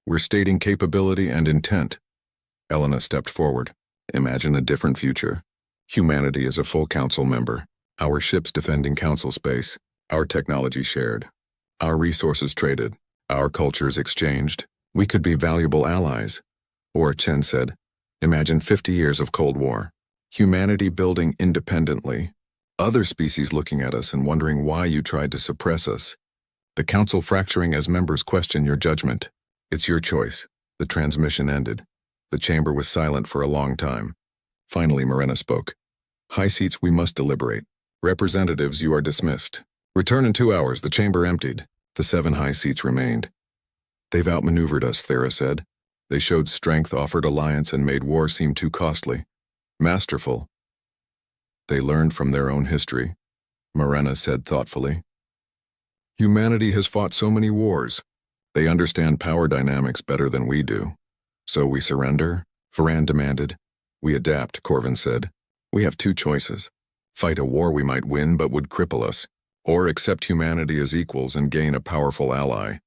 A: We're stating capability and intent. Elena stepped forward. Imagine a different future. Humanity is a full council member. Our ships defending council space. Our technology shared. Our resources traded. Our cultures exchanged. We could be valuable allies. Or, Chen said, imagine 50 years of Cold War. Humanity building independently. Other species looking at us and wondering why you tried to suppress us. The council fracturing as members question your judgment. It's your choice. The transmission ended. The chamber was silent for a long time. Finally, Morena spoke. High seats, we must deliberate. Representatives, you are dismissed. Return in 2 hours. The chamber emptied. The 7 high seats remained. They've outmaneuvered us, Thera said. They showed strength, offered alliance, and made war seem too costly. Masterful. They learned from their own history, Morena said thoughtfully. Humanity has fought so many wars. They understand power dynamics better than we do. So we surrender? Varan demanded. We adapt, Corvin said. We have 2 choices. Fight a war we might win but would cripple us, or accept humanity as equals and gain a powerful ally.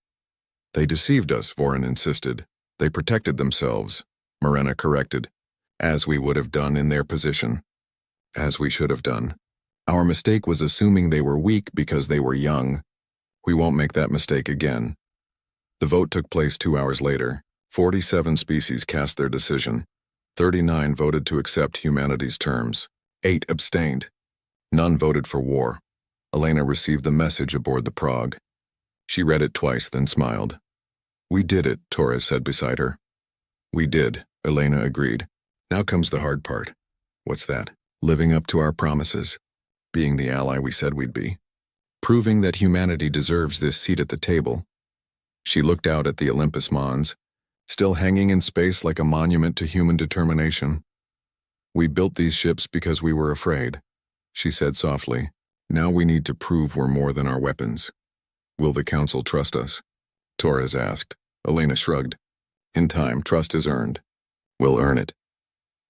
A: They deceived us, Voran insisted. They protected themselves, Morena corrected, as we would have done in their position. As we should have done. Our mistake was assuming they were weak because they were young. We won't make that mistake again. The vote took place 2 hours later. 47 species cast their decision. 39 voted to accept humanity's terms. 8 abstained. None voted for war. Elena received the message aboard the Prague. She read it twice, then smiled. We did it, Torres said beside her. We did, Elena agreed. Now comes the hard part. What's that? Living up to our promises. Being the ally we said we'd be. Proving that humanity deserves this seat at the table. She looked out at the Olympus Mons, still hanging in space like a monument to human determination. We built these ships because we were afraid, she said softly. Now we need to prove we're more than our weapons. Will the council trust us? Torres asked. Elena shrugged. In time, trust is earned. We'll earn it.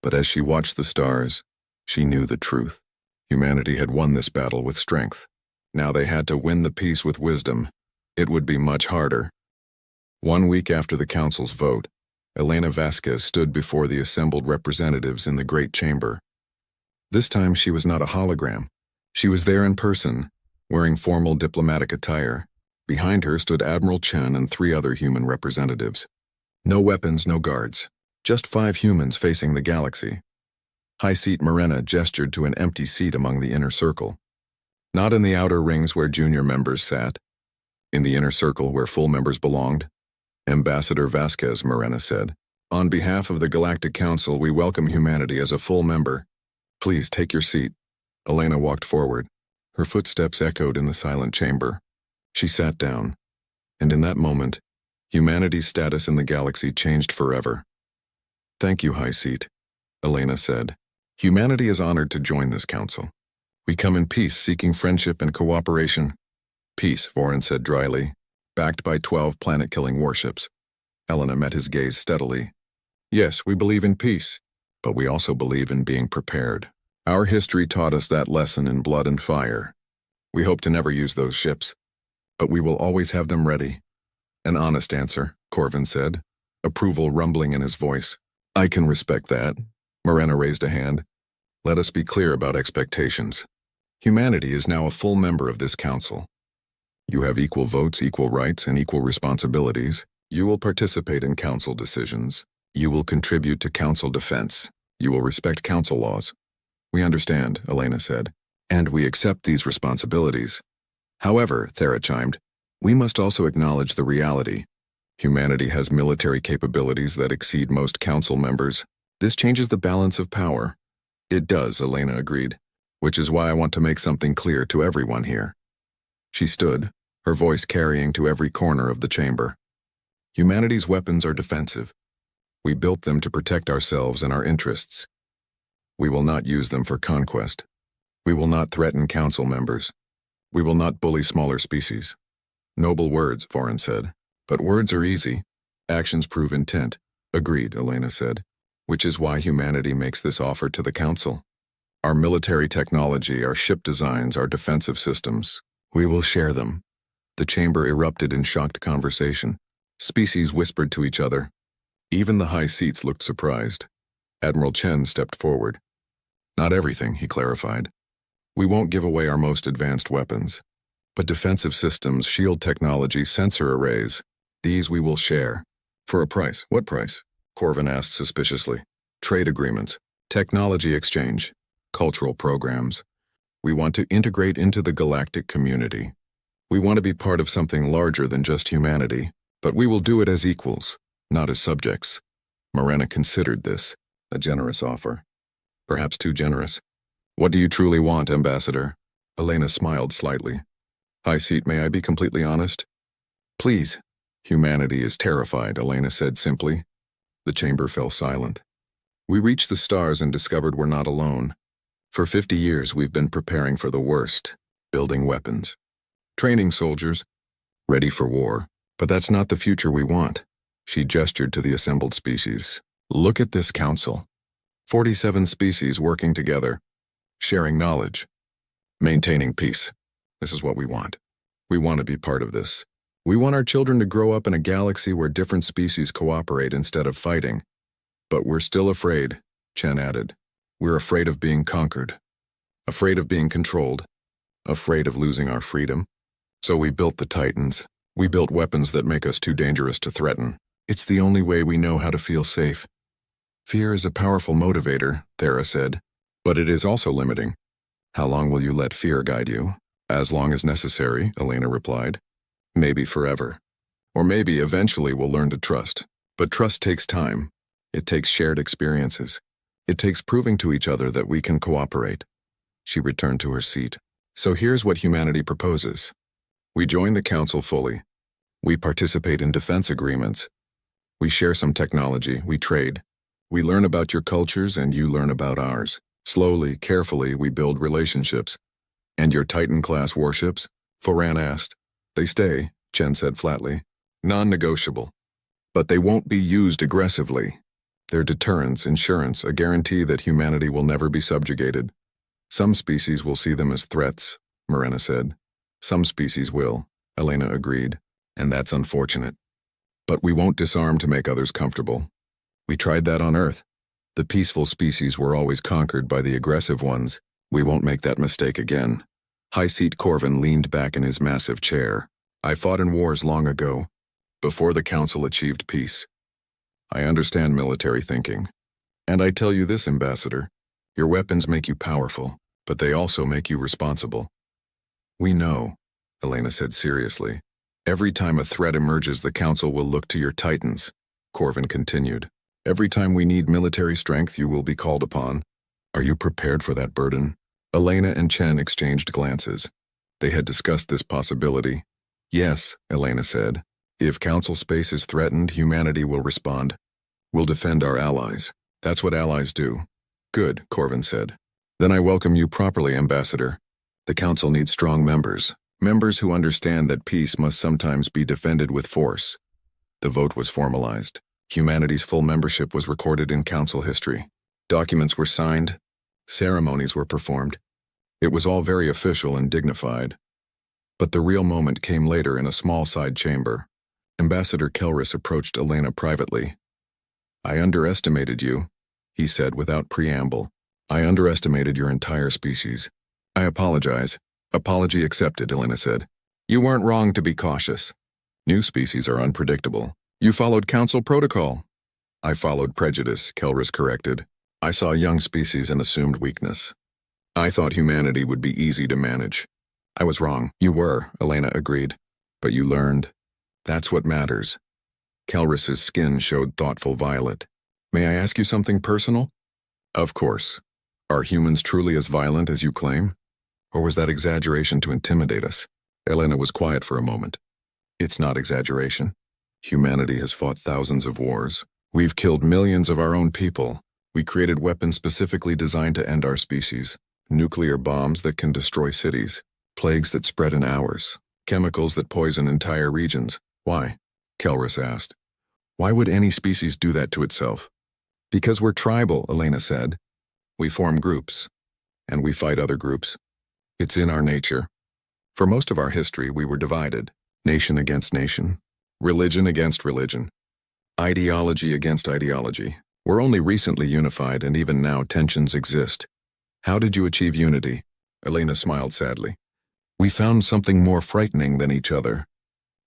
A: But as she watched the stars, she knew the truth. Humanity had won this battle with strength. Now they had to win the peace with wisdom. It would be much harder. 1 week after the council's vote, Elena Vasquez stood before the assembled representatives in the Great Chamber. This time she was not a hologram. She was there in person, wearing formal diplomatic attire. Behind her stood Admiral Chen and 3 other human representatives. No weapons, no guards. Just 5 humans facing the galaxy. High Seat Morena gestured to an empty seat among the inner circle. Not in the outer rings where junior members sat. In the inner circle where full members belonged. Ambassador Vasquez, Morena said. On behalf of the Galactic Council, we welcome humanity as a full member. Please take your seat. Elena walked forward. Her footsteps echoed in the silent chamber. She sat down. And in that moment, humanity's status in the galaxy changed forever. Thank you, High Seat, Elena said. Humanity is honored to join this council. We come in peace, seeking friendship and cooperation. Peace, Voran said dryly, backed by 12 planet-killing warships. Elena met his gaze steadily. Yes, we believe in peace, but we also believe in being prepared. Our history taught us that lesson in blood and fire. We hope to never use those ships, but we will always have them ready. An honest answer, Corvin said, approval rumbling in his voice. I can respect that. Morena raised a hand. Let us be clear about expectations. Humanity is now a full member of this council. You have equal votes, equal rights, and equal responsibilities. You will participate in council decisions. You will contribute to council defense. You will respect council laws. We understand, Elena said, and we accept these responsibilities. However, Thera chimed, we must also acknowledge the reality. Humanity has military capabilities that exceed most council members. This changes the balance of power. It does, Elena agreed, which is why I want to make something clear to everyone here. She stood, her voice carrying to every corner of the chamber. Humanity's weapons are defensive. We built them to protect ourselves and our interests. We will not use them for conquest. We will not threaten council members. We will not bully smaller species. Noble words, Voran said. But words are easy. Actions prove intent. Agreed, Elena said. Which is why humanity makes this offer to the council. Our military technology, our ship designs, our defensive systems. We will share them. The chamber erupted in shocked conversation. Species whispered to each other. Even the high seats looked surprised. Admiral Chen stepped forward. Not everything, he clarified. We won't give away our most advanced weapons. But defensive systems, shield technology, sensor arrays, these we will share. For a price. What price? Corvin asked suspiciously. Trade agreements, technology exchange, cultural programs. We want to integrate into the galactic community. We want to be part of something larger than just humanity, but we will do it as equals, not as subjects. Morena considered this, a generous offer. Perhaps too generous. What do you truly want, Ambassador? Elena smiled slightly. High Seat, may I be completely honest? Please. Humanity is terrified, Elena said simply. The chamber fell silent. We reached the stars and discovered we're not alone. For 50 years we've been preparing for the worst, building weapons, training soldiers, ready for war. But that's not the future we want. She gestured to the assembled species. Look at this council. 47 species working together, sharing knowledge, maintaining peace. This is what we want. We want to be part of this. We want our children to grow up in a galaxy where different species cooperate instead of fighting. But we're still afraid, Chen added. We're afraid of being conquered, afraid of being controlled, afraid of losing our freedom. So we built the Titans. We built weapons that make us too dangerous to threaten. It's the only way we know how to feel safe. Fear is a powerful motivator, Thera said, but it is also limiting. How long will you let fear guide you? As long as necessary, Elena replied. Maybe forever. Or maybe eventually we'll learn to trust. But trust takes time. It takes shared experiences. It takes proving to each other that we can cooperate. She returned to her seat. So here's what humanity proposes. We join the council fully. We participate in defense agreements. We share some technology. We trade. We learn about your cultures and you learn about ours. Slowly, carefully, we build relationships. And your Titan-class warships? Foran asked. They stay, Chen said flatly. Non-negotiable. But they won't be used aggressively. They're deterrence, insurance, a guarantee that humanity will never be subjugated. Some species will see them as threats, Morena said. Some species will, Elena agreed, and that's unfortunate. But we won't disarm to make others comfortable. We tried that on Earth. The peaceful species were always conquered by the aggressive ones. We won't make that mistake again. High Seat Corvin leaned back in his massive chair. I fought in wars long ago, before the Council achieved peace. I understand military thinking. And I tell you this, Ambassador, your weapons make you powerful, but they also make you responsible. We know, Elena said seriously. Every time a threat emerges, the Council will look to your Titans, Corvin continued. Every time we need military strength, you will be called upon. Are you prepared for that burden? Elena and Chen exchanged glances. They had discussed this possibility. Yes, Elena said. If Council space is threatened, humanity will respond. We'll defend our allies. That's what allies do. Good, Corvin said. Then I welcome you properly, Ambassador. The Council needs strong members. Members who understand that peace must sometimes be defended with force. The vote was formalized. Humanity's full membership was recorded in Council history. Documents were signed. Ceremonies were performed. It was all very official and dignified. But the real moment came later in a small side chamber. Ambassador Kelris approached Elena privately. I underestimated you, he said without preamble. I underestimated your entire species. I apologize. Apology accepted, Elena said. You weren't wrong to be cautious. New species are unpredictable. You followed Council protocol. I followed prejudice, Kelris corrected. I saw young species and assumed weakness. I thought humanity would be easy to manage. I was wrong. You were, Elena agreed. But you learned. That's what matters. Kelris's skin showed thoughtful violet. May I ask you something personal? Of course. Are humans truly as violent as you claim? Or was that exaggeration to intimidate us? Elena was quiet for a moment. It's not exaggeration. Humanity has fought thousands of wars. We've killed millions of our own people. We created weapons specifically designed to end our species. Nuclear bombs that can destroy cities. Plagues that spread in hours. Chemicals that poison entire regions. Why? Kelris asked. Why would any species do that to itself? Because we're tribal, Elena said. We form groups. and we fight other groups. It's in our nature. For most of our history, we were divided, nation against nation, religion against religion, ideology against ideology. We're only recently unified, and even now tensions exist. How did you achieve unity? Elena smiled sadly. We found something more frightening than each other.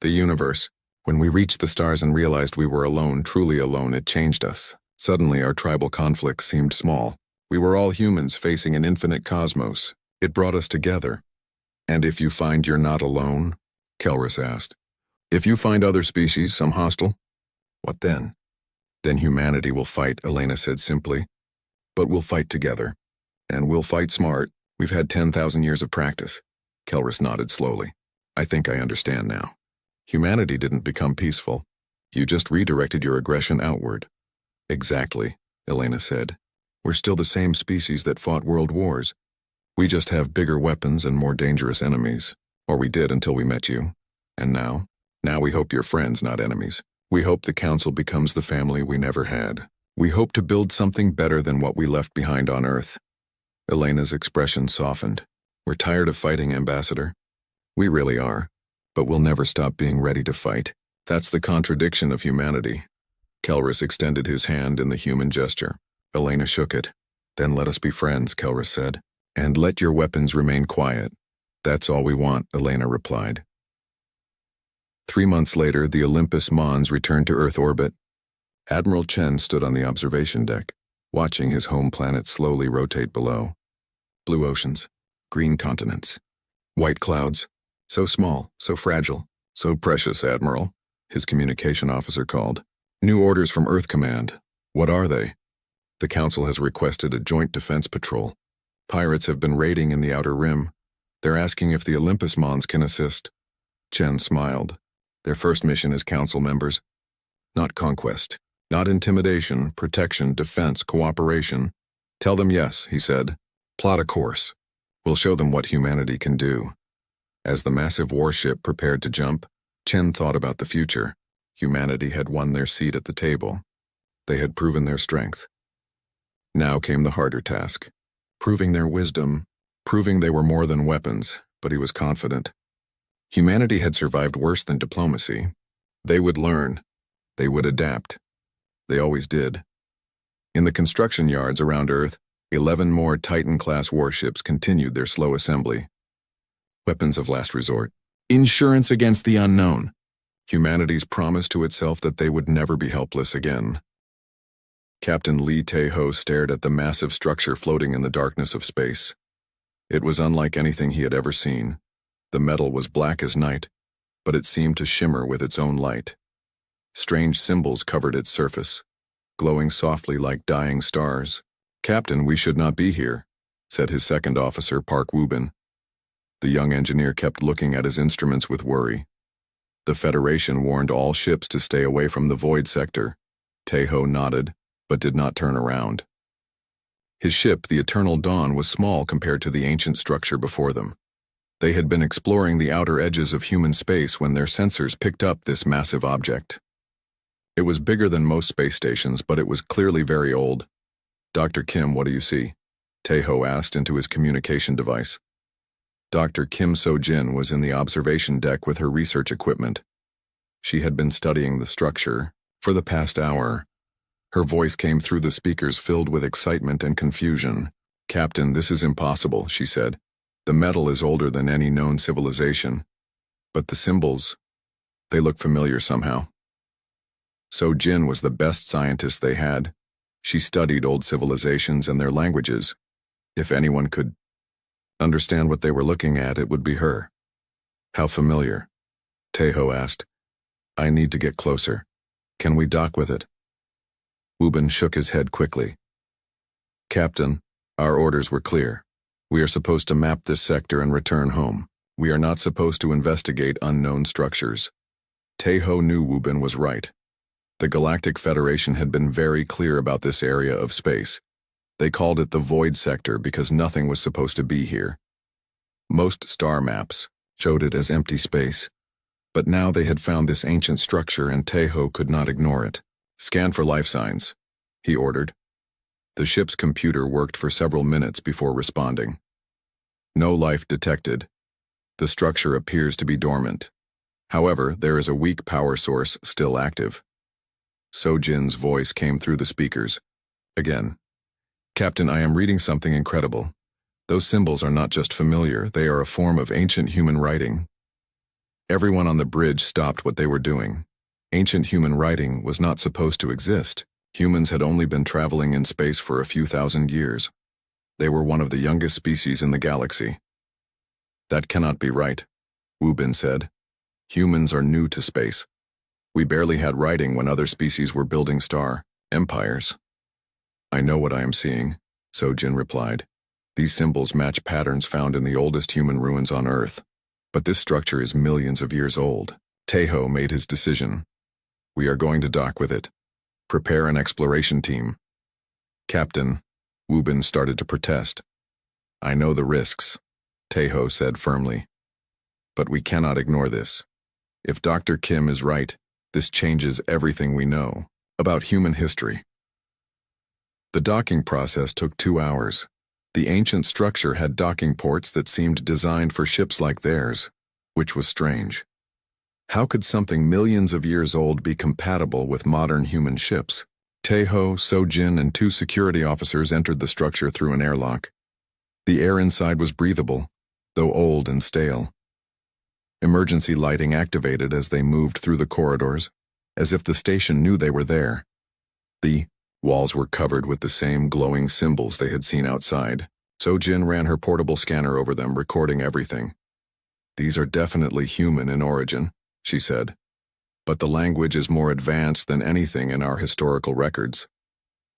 A: The universe. When we reached the stars and realized we were alone, truly alone, it changed us. Suddenly, our tribal conflicts seemed small. We were all humans facing an infinite cosmos. It brought us together. And if you find you're not alone? Kelrus asked. If you find other species, some hostile? What then? Then humanity will fight, Elena said simply. But we'll fight together. And we'll fight smart. We've had 10,000 years of practice. Kelrus nodded slowly. I think I understand now. Humanity didn't become peaceful. You just redirected your aggression outward. Exactly, Elena said. We're still the same species that fought world wars. We just have bigger weapons and more dangerous enemies. Or we did until we met you. And now? Now we hope you're friends, not enemies. We hope the Council becomes the family we never had. We hope to build something better than what we left behind on Earth. Elena's expression softened. We're tired of fighting, Ambassador. We really are. But we'll never stop being ready to fight. That's the contradiction of humanity. Kelrus extended his hand in the human gesture. Elena shook it. Then let us be friends, Kelrus said. And let your weapons remain quiet. That's all we want, Elena replied. 3 months later, the Olympus Mons returned to Earth orbit. Admiral Chen stood on the observation deck, watching his home planet slowly rotate below. Blue oceans, green continents, white clouds. So small, so fragile, so precious, Admiral, his communication officer called. New orders from Earth Command. What are they? The Council has requested a joint defense patrol. Pirates have been raiding in the Outer Rim. They're asking if the Olympus Mons can assist. Chen smiled. Their first mission as Council members. Not conquest. Not intimidation, protection, defense, cooperation. Tell them yes, he said. Plot a course. We'll show them what humanity can do. As the massive warship prepared to jump, Chen thought about the future. Humanity had won their seat at the table. They had proven their strength. Now came the harder task. Proving their wisdom, proving they were more than weapons, but he was confident. Humanity had survived worse than diplomacy. They would learn. They would adapt. They always did. In the construction yards around Earth, 11 more Titan-class warships continued their slow assembly. Weapons of last resort. Insurance against the unknown. Humanity's promise to itself that they would never be helpless again. Captain Lee Tae-ho stared at the massive structure floating in the darkness of space. It was unlike anything he had ever seen. The metal was black as night, but it seemed to shimmer with its own light. Strange symbols covered its surface, glowing softly like dying stars. Captain, we should not be here, said his second officer, Park Woo-bin. The young engineer kept looking at his instruments with worry. The Federation warned all ships to stay away from the void sector. Tae-ho nodded, but did not turn around. His ship, the Eternal Dawn, was small compared to the ancient structure before them. They had been exploring the outer edges of human space when their sensors picked up this massive object. It was bigger than most space stations, but it was clearly very old. Dr. Kim, what do you see? Tae-ho asked into his communication device. Dr. Kim So-jin was in the observation deck with her research equipment. She had been studying the structure for the past hour. Her voice came through the speakers filled with excitement and confusion. Captain, this is impossible, she said. The metal is older than any known civilization. But the symbols, they look familiar somehow. So-jin was the best scientist they had. She studied old civilizations and their languages. If anyone could understand what they were looking at, it would be her. How familiar? Tae-ho asked. I need to get closer. Can we dock with it? Woo-bin shook his head quickly. Captain, our orders were clear. We are supposed to map this sector and return home. We are not supposed to investigate unknown structures. Tae-ho knew Woo-bin was right. The Galactic Federation had been very clear about this area of space. They called it the Void Sector because nothing was supposed to be here. Most star maps showed it as empty space. But now they had found this ancient structure and Tae-ho could not ignore it. Scan for life signs, he ordered. The ship's computer worked for several minutes before responding. No life detected. The structure appears to be dormant. However, there is a weak power source still active. Sojin's voice came through the speakers. Again. Captain, I am reading something incredible. Those symbols are not just familiar, they are a form of ancient human writing. Everyone on the bridge stopped what they were doing. Ancient human writing was not supposed to exist. Humans had only been traveling in space for a few thousand years. They were one of the youngest species in the galaxy. That cannot be right, Wubin said. Humans are new to space. We barely had writing when other species were building star empires. I know what I am seeing, Sojin replied. These symbols match patterns found in the oldest human ruins on Earth. But this structure is millions of years old. Taeho made his decision. We are going to dock with it. Prepare an exploration team. Captain, Wubin started to protest. I know the risks, Taeho said firmly. But we cannot ignore this. If Dr. Kim is right, this changes everything we know about human history. The docking process took 2 hours. The ancient structure had docking ports that seemed designed for ships like theirs, which was strange. How could something millions of years old be compatible with modern human ships? Taeho, Sojin, and 2 security officers entered the structure through an airlock. The air inside was breathable, though old and stale. Emergency lighting activated as they moved through the corridors, as if the station knew they were there. The walls were covered with the same glowing symbols they had seen outside. Sojin ran her portable scanner over them, recording everything. These are definitely human in origin, she said. But the language is more advanced than anything in our historical records.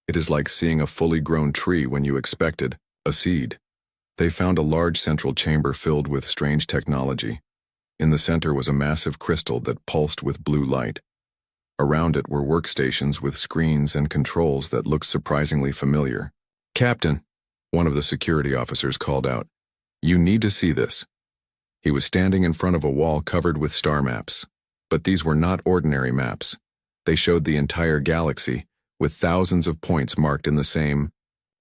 A: It is like seeing a fully grown tree when you expected a seed. They found a large central chamber filled with strange technology. In the center was a massive crystal that pulsed with blue light. Around it were workstations with screens and controls that looked surprisingly familiar. Captain, one of the security officers called out. You need to see this. He was standing in front of a wall covered with star maps. But these were not ordinary maps. They showed the entire galaxy, with thousands of points marked in the same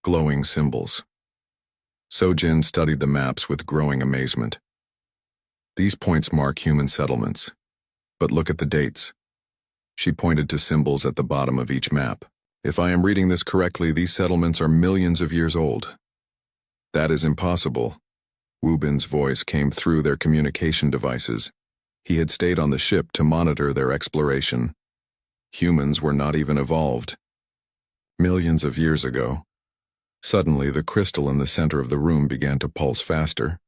A: glowing symbols. Sojin studied the maps with growing amazement. These points mark human settlements. But look at the dates. She pointed to symbols at the bottom of each map. If I am reading this correctly, these settlements are millions of years old. That is impossible. Wubin's voice came through their communication devices. He had stayed on the ship to monitor their exploration. Humans were not even evolved. Millions of years ago. Suddenly, the crystal in the center of the room began to pulse faster.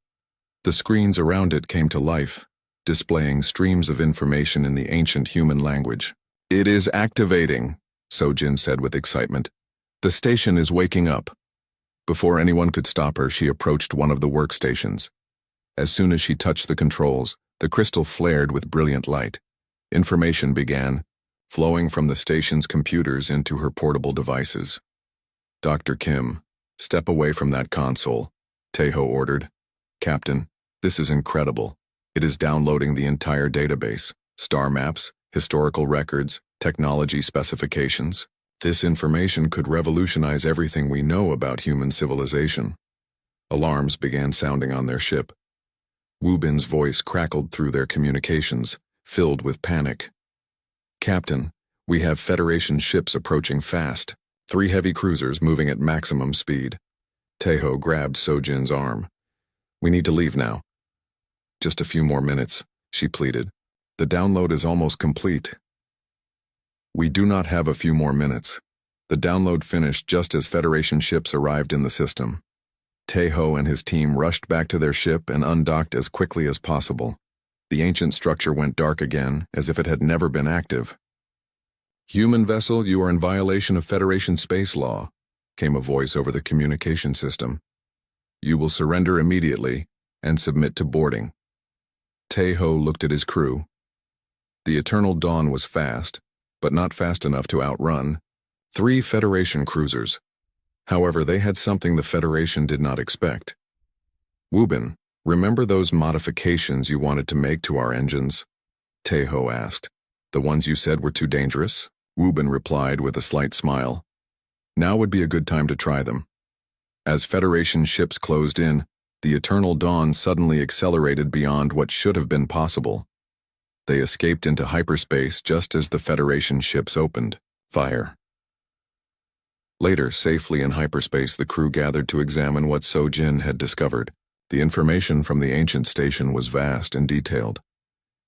A: The screens around it came to life, displaying streams of information in the ancient human language. It is activating, Sojin said with excitement. The station is waking up. Before anyone could stop her, she approached one of the workstations. As soon as she touched the controls, the crystal flared with brilliant light. Information began flowing from the station's computers into her portable devices. Dr. Kim, step away from that console, Taeho ordered. Captain, this is incredible. It is downloading the entire database, star maps, historical records, technology specifications. This information could revolutionize everything we know about human civilization. Alarms began sounding on their ship. Wubin's voice crackled through their communications, filled with panic. Captain, we have Federation ships approaching fast, 3 heavy cruisers moving at maximum speed. Taeho grabbed Sojin's arm. We need to leave now. Just a few more minutes, she pleaded. The download is almost complete. We do not have a few more minutes. The download finished just as Federation ships arrived in the system. Taeho and his team rushed back to their ship and undocked as quickly as possible. The ancient structure went dark again, as if it had never been active. Human vessel, you are in violation of Federation space law, came a voice over the communication system. You will surrender immediately and submit to boarding. Taeho looked at his crew. The eternal dawn was fast, but not fast enough to outrun 3 Federation cruisers. However, they had something the Federation did not expect. Wubin, remember those modifications you wanted to make to our engines? Taeho asked. The ones you said were too dangerous? Wubin replied with a slight smile. Now would be a good time to try them. As Federation ships closed in, the Eternal Dawn suddenly accelerated beyond what should have been possible. They escaped into hyperspace just as the Federation ships opened fire. Later, safely in hyperspace, the crew gathered to examine what Sojin had discovered. The information from the ancient station was vast and detailed.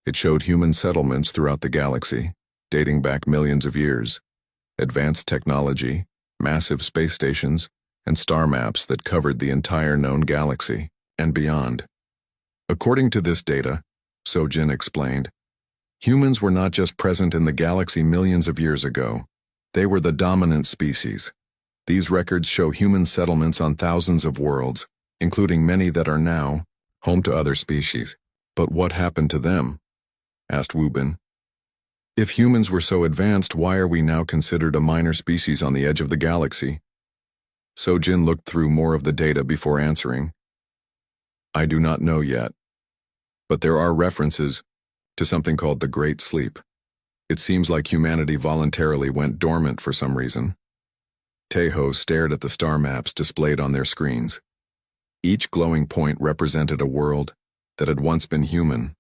A: It showed human settlements throughout the galaxy, dating back millions of years, advanced technology, massive space stations, and star maps that covered the entire known galaxy and beyond. According to this data, Sojin explained, humans were not just present in the galaxy millions of years ago. They were the dominant species. These records show human settlements on thousands of worlds, including many that are now home to other species. But what happened to them? Asked Wubin. If humans were so advanced, why are we now considered a minor species on the edge of the galaxy? Sojin looked through more of the data before answering. I do not know yet. But there are references to something called the Great Sleep. It seems like humanity voluntarily went dormant for some reason. Tejo stared at the star maps displayed on their screens. Each glowing point represented a world that had once been human.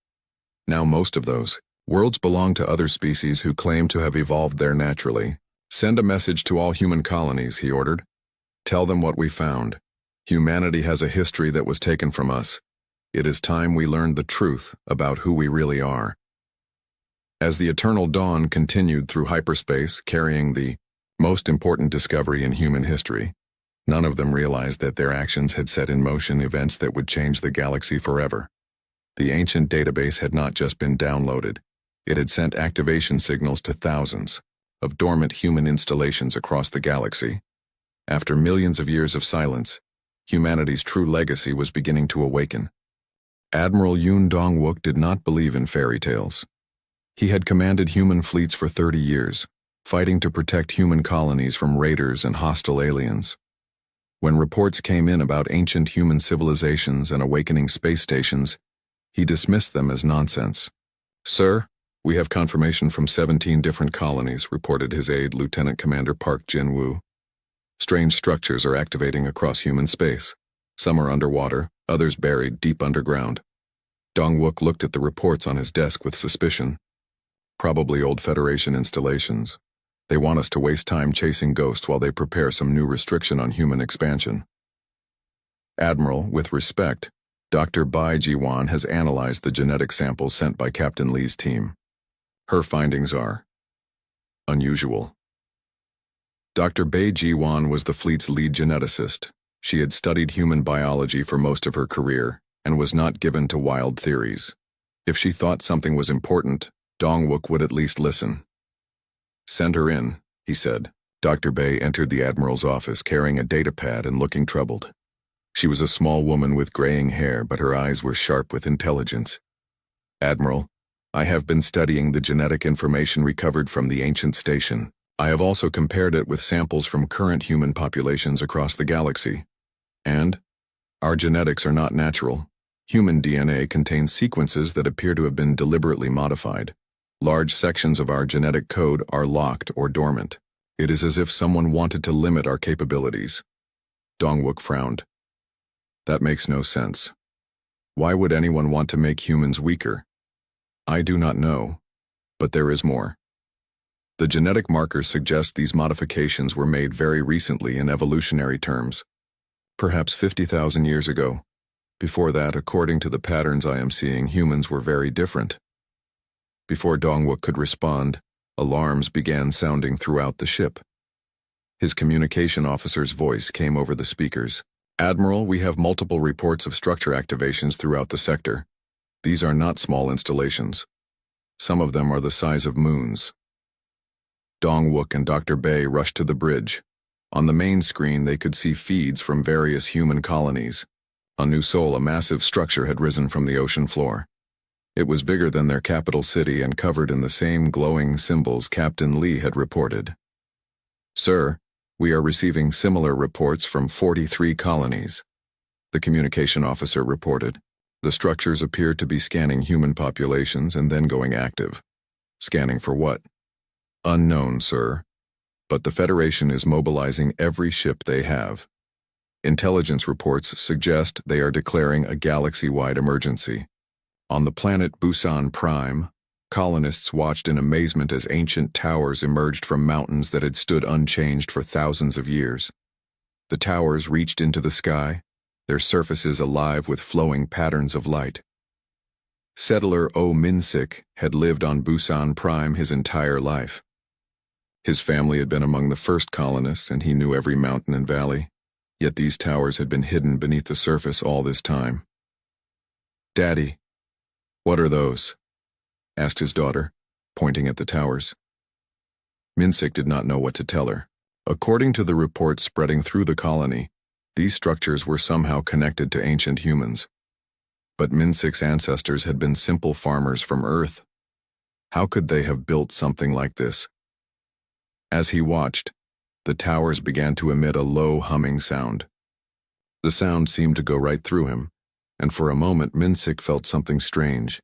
A: Now most of those worlds belong to other species who claim to have evolved there naturally. Send a message to all human colonies, he ordered. Tell them what we found. Humanity has a history that was taken from us. It is time we learned the truth about who we really are. As the Eternal Dawn continued through hyperspace, carrying the most important discovery in human history, none of them realized that their actions had set in motion events that would change the galaxy forever. The ancient database had not just been downloaded. It had sent activation signals to thousands of dormant human installations across the galaxy. After millions of years of silence, humanity's true legacy was beginning to awaken. Admiral Yoon Dong-wook did not believe in fairy tales. He had commanded human fleets for 30 years, fighting to protect human colonies from raiders and hostile aliens. When reports came in about ancient human civilizations and awakening space stations, he dismissed them as nonsense. Sir, we have confirmation from 17 different colonies, reported his aide, Lieutenant Commander Park Jin-woo. Strange structures are activating across human space. Some are underwater, others buried deep underground. Dong-wook looked at the reports on his desk with suspicion. Probably old Federation installations. They want us to waste time chasing ghosts while they prepare some new restriction on human expansion. Admiral, with respect, Dr. Bai Jiwan has analyzed the genetic samples sent by Captain Lee's team. Her findings are unusual. Dr. Bai Jiwan was the fleet's lead geneticist. She had studied human biology for most of her career and was not given to wild theories. If she thought something was important, Dong-wook would at least listen. Send her in, he said. Dr. Bai entered the Admiral's office carrying a datapad and looking troubled. She was a small woman with graying hair, but her eyes were sharp with intelligence. Admiral, I have been studying the genetic information recovered from the ancient station. I have also compared it with samples from current human populations across the galaxy. And our genetics are not natural. Human DNA contains sequences that appear to have been deliberately modified. Large sections of our genetic code are locked or dormant. It is as if someone wanted to limit our capabilities. Dong-wook frowned. That makes no sense. Why would anyone want to make humans weaker? I do not know, but there is more. The genetic markers suggest these modifications were made very recently in evolutionary terms, perhaps 50,000 years ago. Before that, according to the patterns I am seeing, humans were very different. Before Dong-wook could respond, alarms began sounding throughout the ship. His communication officer's voice came over the speakers. Admiral, we have multiple reports of structure activations throughout the sector. These are not small installations. Some of them are the size of moons. Dong-wook and Dr. Bai rushed to the bridge. On the main screen, they could see feeds from various human colonies. On New Seoul, a massive structure had risen from the ocean floor. It was bigger than their capital city and covered in the same glowing symbols Captain Lee had reported. Sir, we are receiving similar reports from 43 colonies, the communication officer reported. The structures appear to be scanning human populations and then going active. Scanning for what? Unknown, sir. but the Federation is mobilizing every ship they have. Intelligence reports suggest they are declaring a galaxy-wide emergency. On the planet Busan Prime, colonists watched in amazement as ancient towers emerged from mountains that had stood unchanged for thousands of years. The towers reached into the sky, their surfaces alive with flowing patterns of light. Settler O. Minsik had lived on Busan Prime his entire life. His family had been among the first colonists, and he knew every mountain and valley, yet these towers had been hidden beneath the surface all this time. "Daddy, what are those?" asked his daughter, pointing at the towers. Minsik did not know what to tell her. According to the reports spreading through the colony, these structures were somehow connected to ancient humans. But Minsik's ancestors had been simple farmers from Earth. How could they have built something like this? As he watched, the towers began to emit a low humming sound. The sound seemed to go right through him, and for a moment Minsik felt something strange.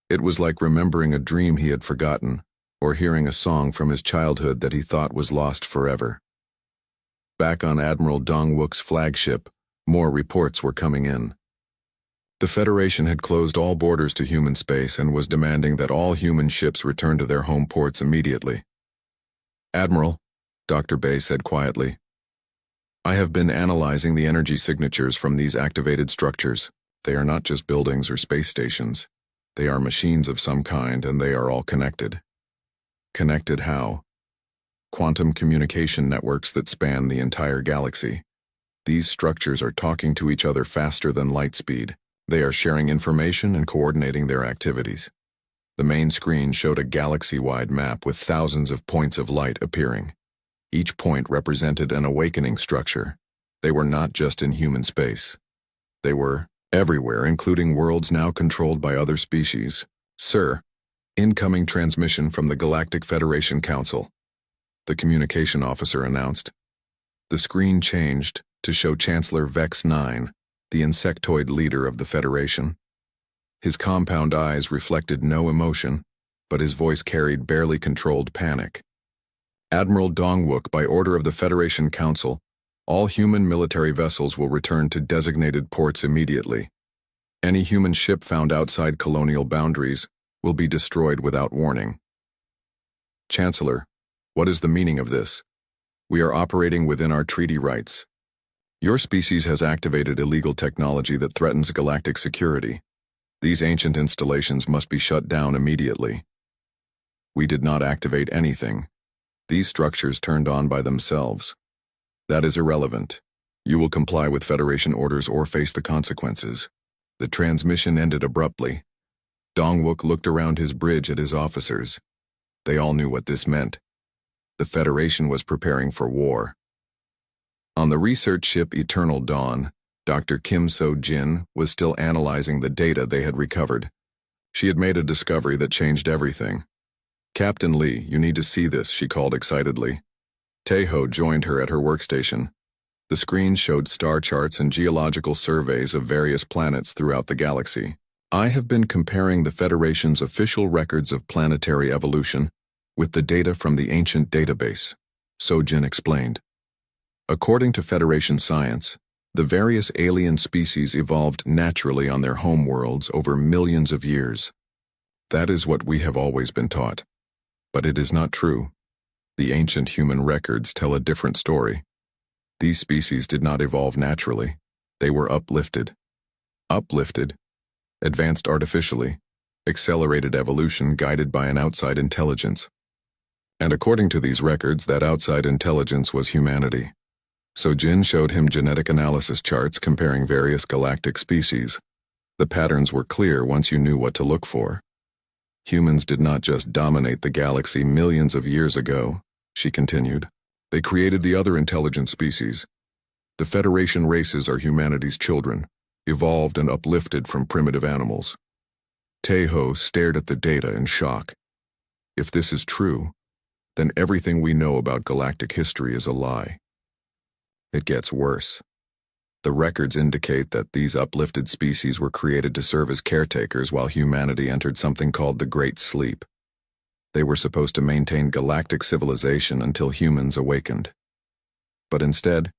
A: It was like remembering a dream he had forgotten, or hearing a song from his childhood that he thought was lost forever. Back on Admiral Dongwook's flagship, more reports were coming in. The Federation had closed all borders to human space and was demanding that all human ships return to their home ports immediately. "Admiral," Dr. Bay said quietly, "I have been analyzing the energy signatures from these activated structures. They are not just buildings or space stations. They are machines of some kind, and they are all connected." "Connected how?" "Quantum communication networks that span the entire galaxy. These structures are talking to each other faster than light speed. They are sharing information and coordinating their activities." The main screen showed a galaxy-wide map with thousands of points of light appearing. Each point represented an awakening structure. They were not just in human space. They were everywhere, including worlds now controlled by other species. "Sir, incoming transmission from the Galactic Federation Council," the communication officer announced. The screen changed to show Chancellor Vex 9, the insectoid leader of the Federation. His compound eyes reflected no emotion, but his voice carried barely controlled panic. "Admiral Dongwook, by order of the Federation Council, all human military vessels will return to designated ports immediately. Any human ship found outside colonial boundaries will be destroyed without warning." "Chancellor, what is the meaning of this? We are operating within our treaty rights. Your species has activated illegal technology that threatens galactic security. These ancient installations must be shut down immediately." "We did not activate anything. These structures turned on by themselves." "That is irrelevant. You will comply with Federation orders or face the consequences." The transmission ended abruptly. Dongwook looked around his bridge at his officers. They all knew what this meant. The Federation was preparing for war. On the research ship Eternal Dawn, Dr. Kim So-jin was still analyzing the data they had recovered. She had made a discovery that changed everything. "Captain Lee, you need to see this," she called excitedly. Taeho joined her at her workstation. The screen showed star charts and geological surveys of various planets throughout the galaxy. "I have been comparing the Federation's official records of planetary evolution with the data from the ancient database," So-jin explained. "According to Federation science, the various alien species evolved naturally on their homeworlds over millions of years. That is what we have always been taught. But it is not true. The ancient human records tell a different story. These species did not evolve naturally. They were uplifted. Uplifted, advanced artificially, accelerated evolution guided by an outside intelligence. And according to these records, that outside intelligence was humanity." So Jin showed him genetic analysis charts comparing various galactic species. The patterns were clear once you knew what to look for. "Humans did not just dominate the galaxy millions of years ago," she continued. "They created the other intelligent species. The Federation races are humanity's children, evolved and uplifted from primitive animals." Taeho stared at the data in shock. If this is true, then everything we know about galactic history is a lie. It gets worse. The records indicate that these uplifted species were created to serve as caretakers while humanity entered something called the Great Sleep. They were supposed to maintain galactic civilization until humans awakened. But instead,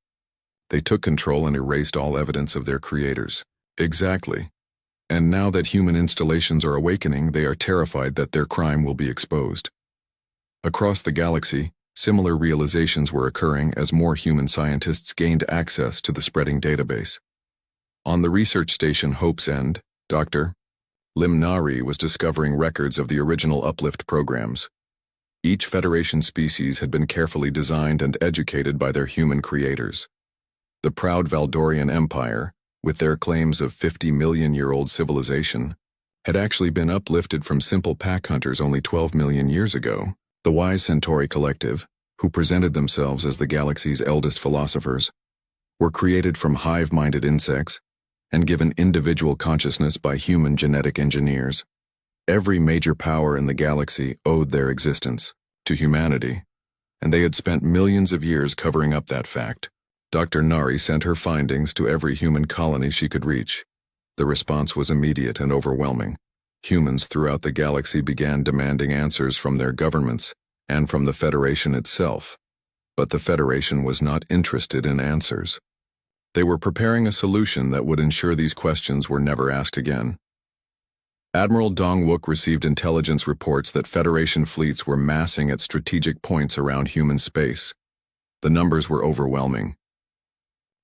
A: they took control and erased all evidence of their creators. Exactly. And now that human installations are awakening, they are terrified that their crime will be exposed. Across the galaxy, similar realizations were occurring as more human scientists gained access to the spreading database. On the research station Hope's End, Dr. Limnari was discovering records of the original uplift programs. Each Federation species had been carefully designed and educated by their human creators. The proud Valdorian Empire, with their claims of 50-million-year-old civilization, had actually been uplifted from simple pack hunters only 12 million years ago. The wise Centauri collective, who presented themselves as the galaxy's eldest philosophers, were created from hive-minded insects and given individual consciousness by human genetic engineers. Every major power in the galaxy owed their existence to humanity, and they had spent millions of years covering up that fact. Dr. Nari sent her findings to every human colony she could reach. The response was immediate and overwhelming. Humans throughout the galaxy began demanding answers from their governments and from the Federation itself. But the Federation was not interested in answers. They were preparing a solution that would ensure these questions were never asked again. Admiral Dong-wook received intelligence reports that Federation fleets were massing at strategic points around human space. The numbers were overwhelming.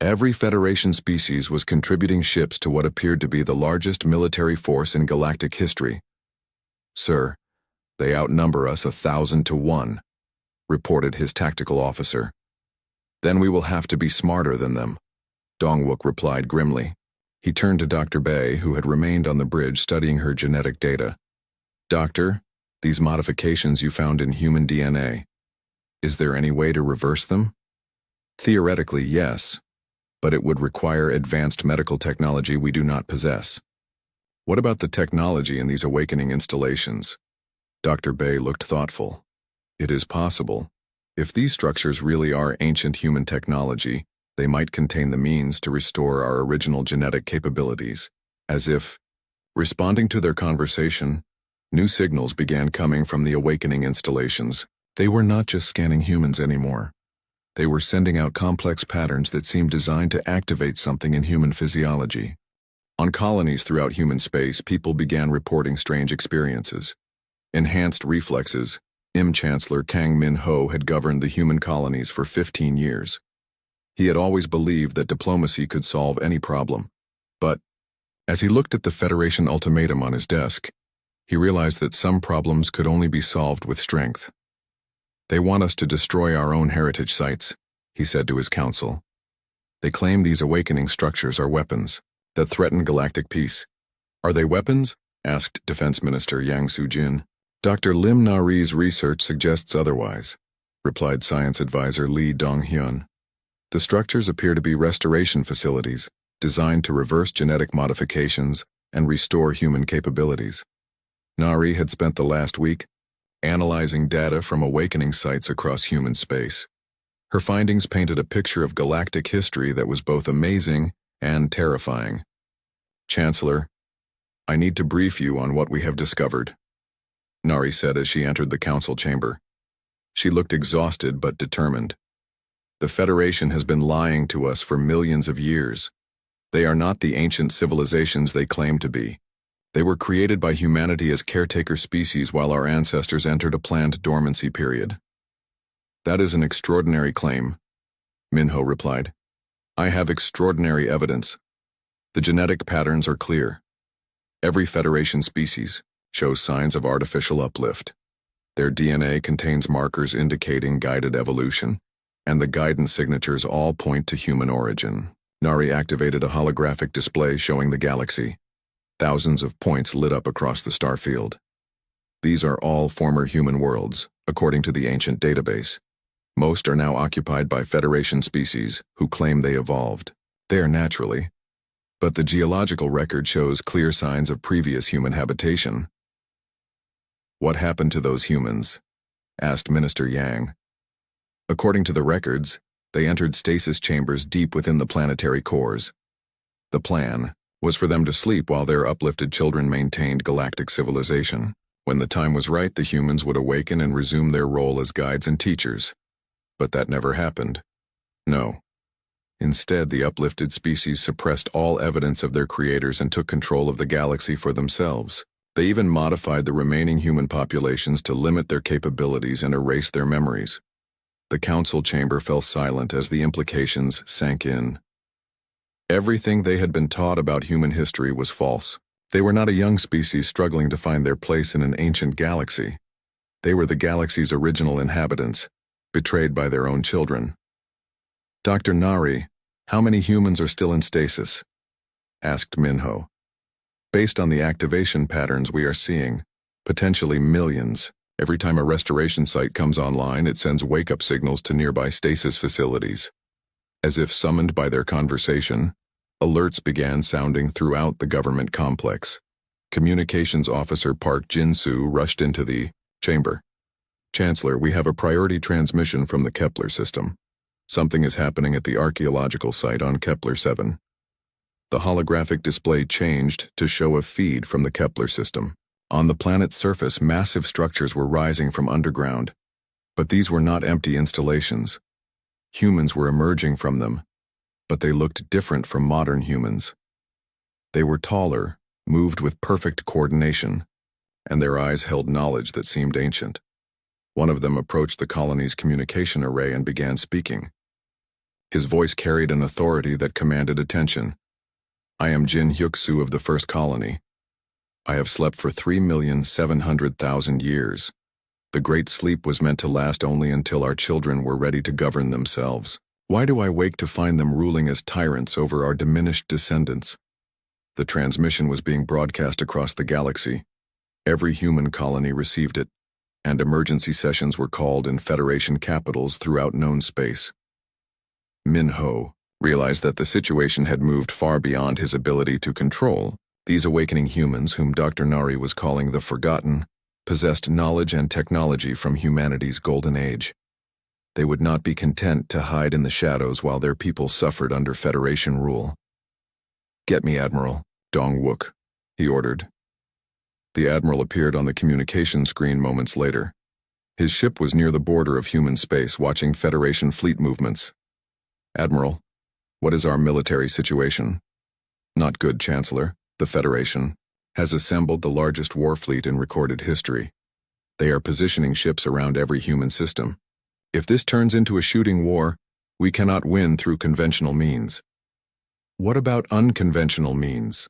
A: Every Federation species was contributing ships to what appeared to be the largest military force in galactic history. "Sir, they outnumber us 1,000 to 1, reported his tactical officer. "Then we will have to be smarter than them," Dong-wook replied grimly. He turned to Dr. Bay, who had remained on the bridge studying her genetic data. "Doctor, these modifications you found in human DNA, is there any way to reverse them?" "Theoretically, yes, but it would require advanced medical technology we do not possess." "What about the technology in these awakening installations?" Dr. Bay looked thoughtful. "It is possible. If these structures really are ancient human technology, they might contain the means to restore our original genetic capabilities." As if, responding to their conversation, new signals began coming from the awakening installations. They were not just scanning humans anymore. They were sending out complex patterns that seemed designed to activate something in human physiology. On colonies throughout human space, people began reporting strange experiences. Enhanced reflexes. Chancellor Kang Min-ho had governed the human colonies for 15 years. He had always believed that diplomacy could solve any problem. But, as he looked at the Federation ultimatum on his desk, he realized that some problems could only be solved with strength. "They want us to destroy our own heritage sites," he said to his council. "They claim these awakening structures are weapons that threaten galactic peace." "Are they weapons?" asked Defense Minister Yang Soo-jin. "Dr. Lim Na-ri's research suggests otherwise," replied Science Advisor Lee Dong-hyun. "The structures appear to be restoration facilities designed to reverse genetic modifications and restore human capabilities." Nari had spent the last week analyzing data from awakening sites across human space. Her findings painted a picture of galactic history that was both amazing and terrifying. "Chancellor, I need to brief you on what we have discovered," Nari said as she entered the council chamber. She looked exhausted but determined. "The Federation has been lying to us for millions of years. They are not the ancient civilizations they claim to be. They were created by humanity as caretaker species while our ancestors entered a planned dormancy period." "That is an extraordinary claim," Min-ho replied. "I have extraordinary evidence. The genetic patterns are clear. Every Federation species shows signs of artificial uplift. Their DNA contains markers indicating guided evolution, and the guidance signatures all point to human origin." Nari activated a holographic display showing the galaxy. Thousands of points lit up across the starfield. "These are all former human worlds, according to the ancient database. Most are now occupied by Federation species who claim they evolved. There naturally. But the geological record shows clear signs of previous human habitation." "What happened to those humans?" asked Minister Yang. "According to the records, they entered stasis chambers deep within the planetary cores. The plan was for them to sleep while their uplifted children maintained galactic civilization. When the time was right, the humans would awaken and resume their role as guides and teachers. But that never happened. No. Instead, the uplifted species suppressed all evidence of their creators and took control of the galaxy for themselves. They even modified the remaining human populations to limit their capabilities and erase their memories. The council chamber fell silent as the implications sank in. Everything they had been taught about human history was false. They were not a young species struggling to find their place in an ancient galaxy. They were the galaxy's original inhabitants, betrayed by their own children. Dr. Nari, how many humans are still in stasis? Asked Minho. Based on the activation patterns we are seeing, potentially millions. Every time a restoration site comes online, it sends wake-up signals to nearby stasis facilities. As if summoned by their conversation, alerts began sounding throughout the government complex. Communications Officer Park Jin-soo rushed into the chamber. Chancellor, we have a priority transmission from the Kepler system. Something is happening at the archaeological site on Kepler 7. The holographic display changed to show a feed from the Kepler system. On the planet's surface, massive structures were rising from underground. But these were not empty installations. Humans were emerging from them, but they looked different from modern humans. They were taller, moved with perfect coordination, and their eyes held knowledge that seemed ancient. One of them approached the colony's communication array and began speaking. His voice carried an authority that commanded attention. I am Jin Hyuk-soo of the First Colony. I have slept for 3,700,000 years. The Great Sleep was meant to last only until our children were ready to govern themselves. Why do I wake to find them ruling as tyrants over our diminished descendants? The transmission was being broadcast across the galaxy. Every human colony received it, and emergency sessions were called in Federation capitals throughout known space. Minho realized that the situation had moved far beyond his ability to control. These awakening humans, whom Dr. Nari was calling the Forgotten, possessed knowledge and technology from humanity's golden age. They would not be content to hide in the shadows while their people suffered under Federation rule. Get me, Admiral, Dong-wook, he ordered. The Admiral appeared on the communication screen moments later. His ship was near the border of human space, watching Federation fleet movements. Admiral, what is our military situation? Not good, Chancellor. The Federation has assembled the largest war fleet in recorded history. They are positioning ships around every human system. If this turns into a shooting war, we cannot win through conventional means. What about unconventional means?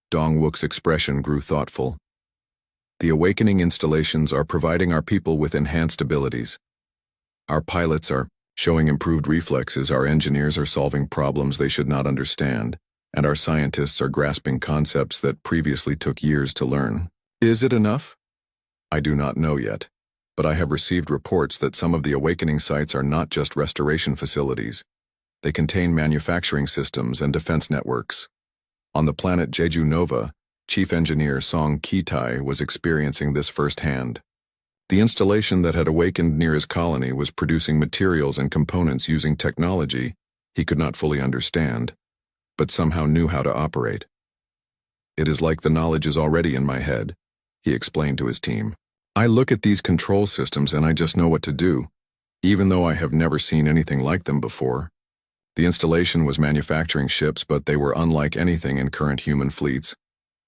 A: Dong-wook's expression grew thoughtful. The awakening installations are providing our people with enhanced abilities. Our pilots are showing improved reflexes, our engineers are solving problems they should not understand, and our scientists are grasping concepts that previously took years to learn. Is it enough? I do not know yet, but I have received reports that some of the awakening sites are not just restoration facilities. They contain manufacturing systems and defense networks. On the planet Jeju Nova, Chief Engineer Song Ki-tai was experiencing this firsthand. The installation that had awakened near his colony was producing materials and components using technology he could not fully understand, but somehow knew how to operate. It is like the knowledge is already in my head, he explained to his team. I look at these control systems and I just know what to do, even though I have never seen anything like them before. The installation was manufacturing ships, but they were unlike anything in current human fleets.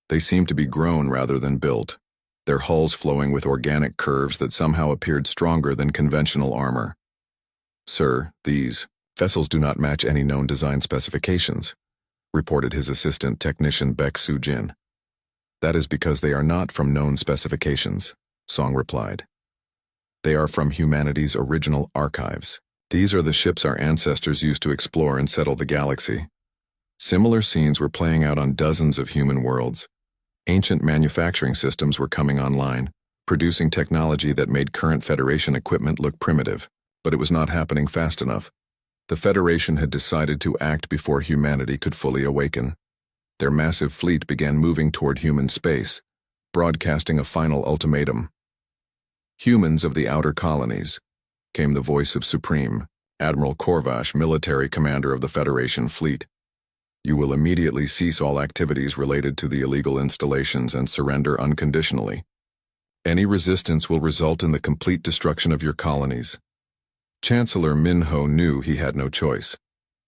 A: They seemed to be grown rather than built, their hulls flowing with organic curves that somehow appeared stronger than conventional armor. Sir, these vessels do not match any known design specifications, reported his assistant technician Baek Soo-jin. That is because they are not from known specifications, Song replied. They are from humanity's original archives. These are the ships our ancestors used to explore and settle the galaxy. Similar scenes were playing out on dozens of human worlds. Ancient manufacturing systems were coming online, producing technology that made current Federation equipment look primitive, but it was not happening fast enough. The Federation had decided to act before humanity could fully awaken. Their massive fleet began moving toward human space, broadcasting a final ultimatum. Humans of the outer colonies, came the voice of Supreme, Admiral Korvash, military commander of the Federation fleet. You will immediately cease all activities related to the illegal installations and surrender unconditionally. Any resistance will result in the complete destruction of your colonies. Chancellor Minho knew he had no choice.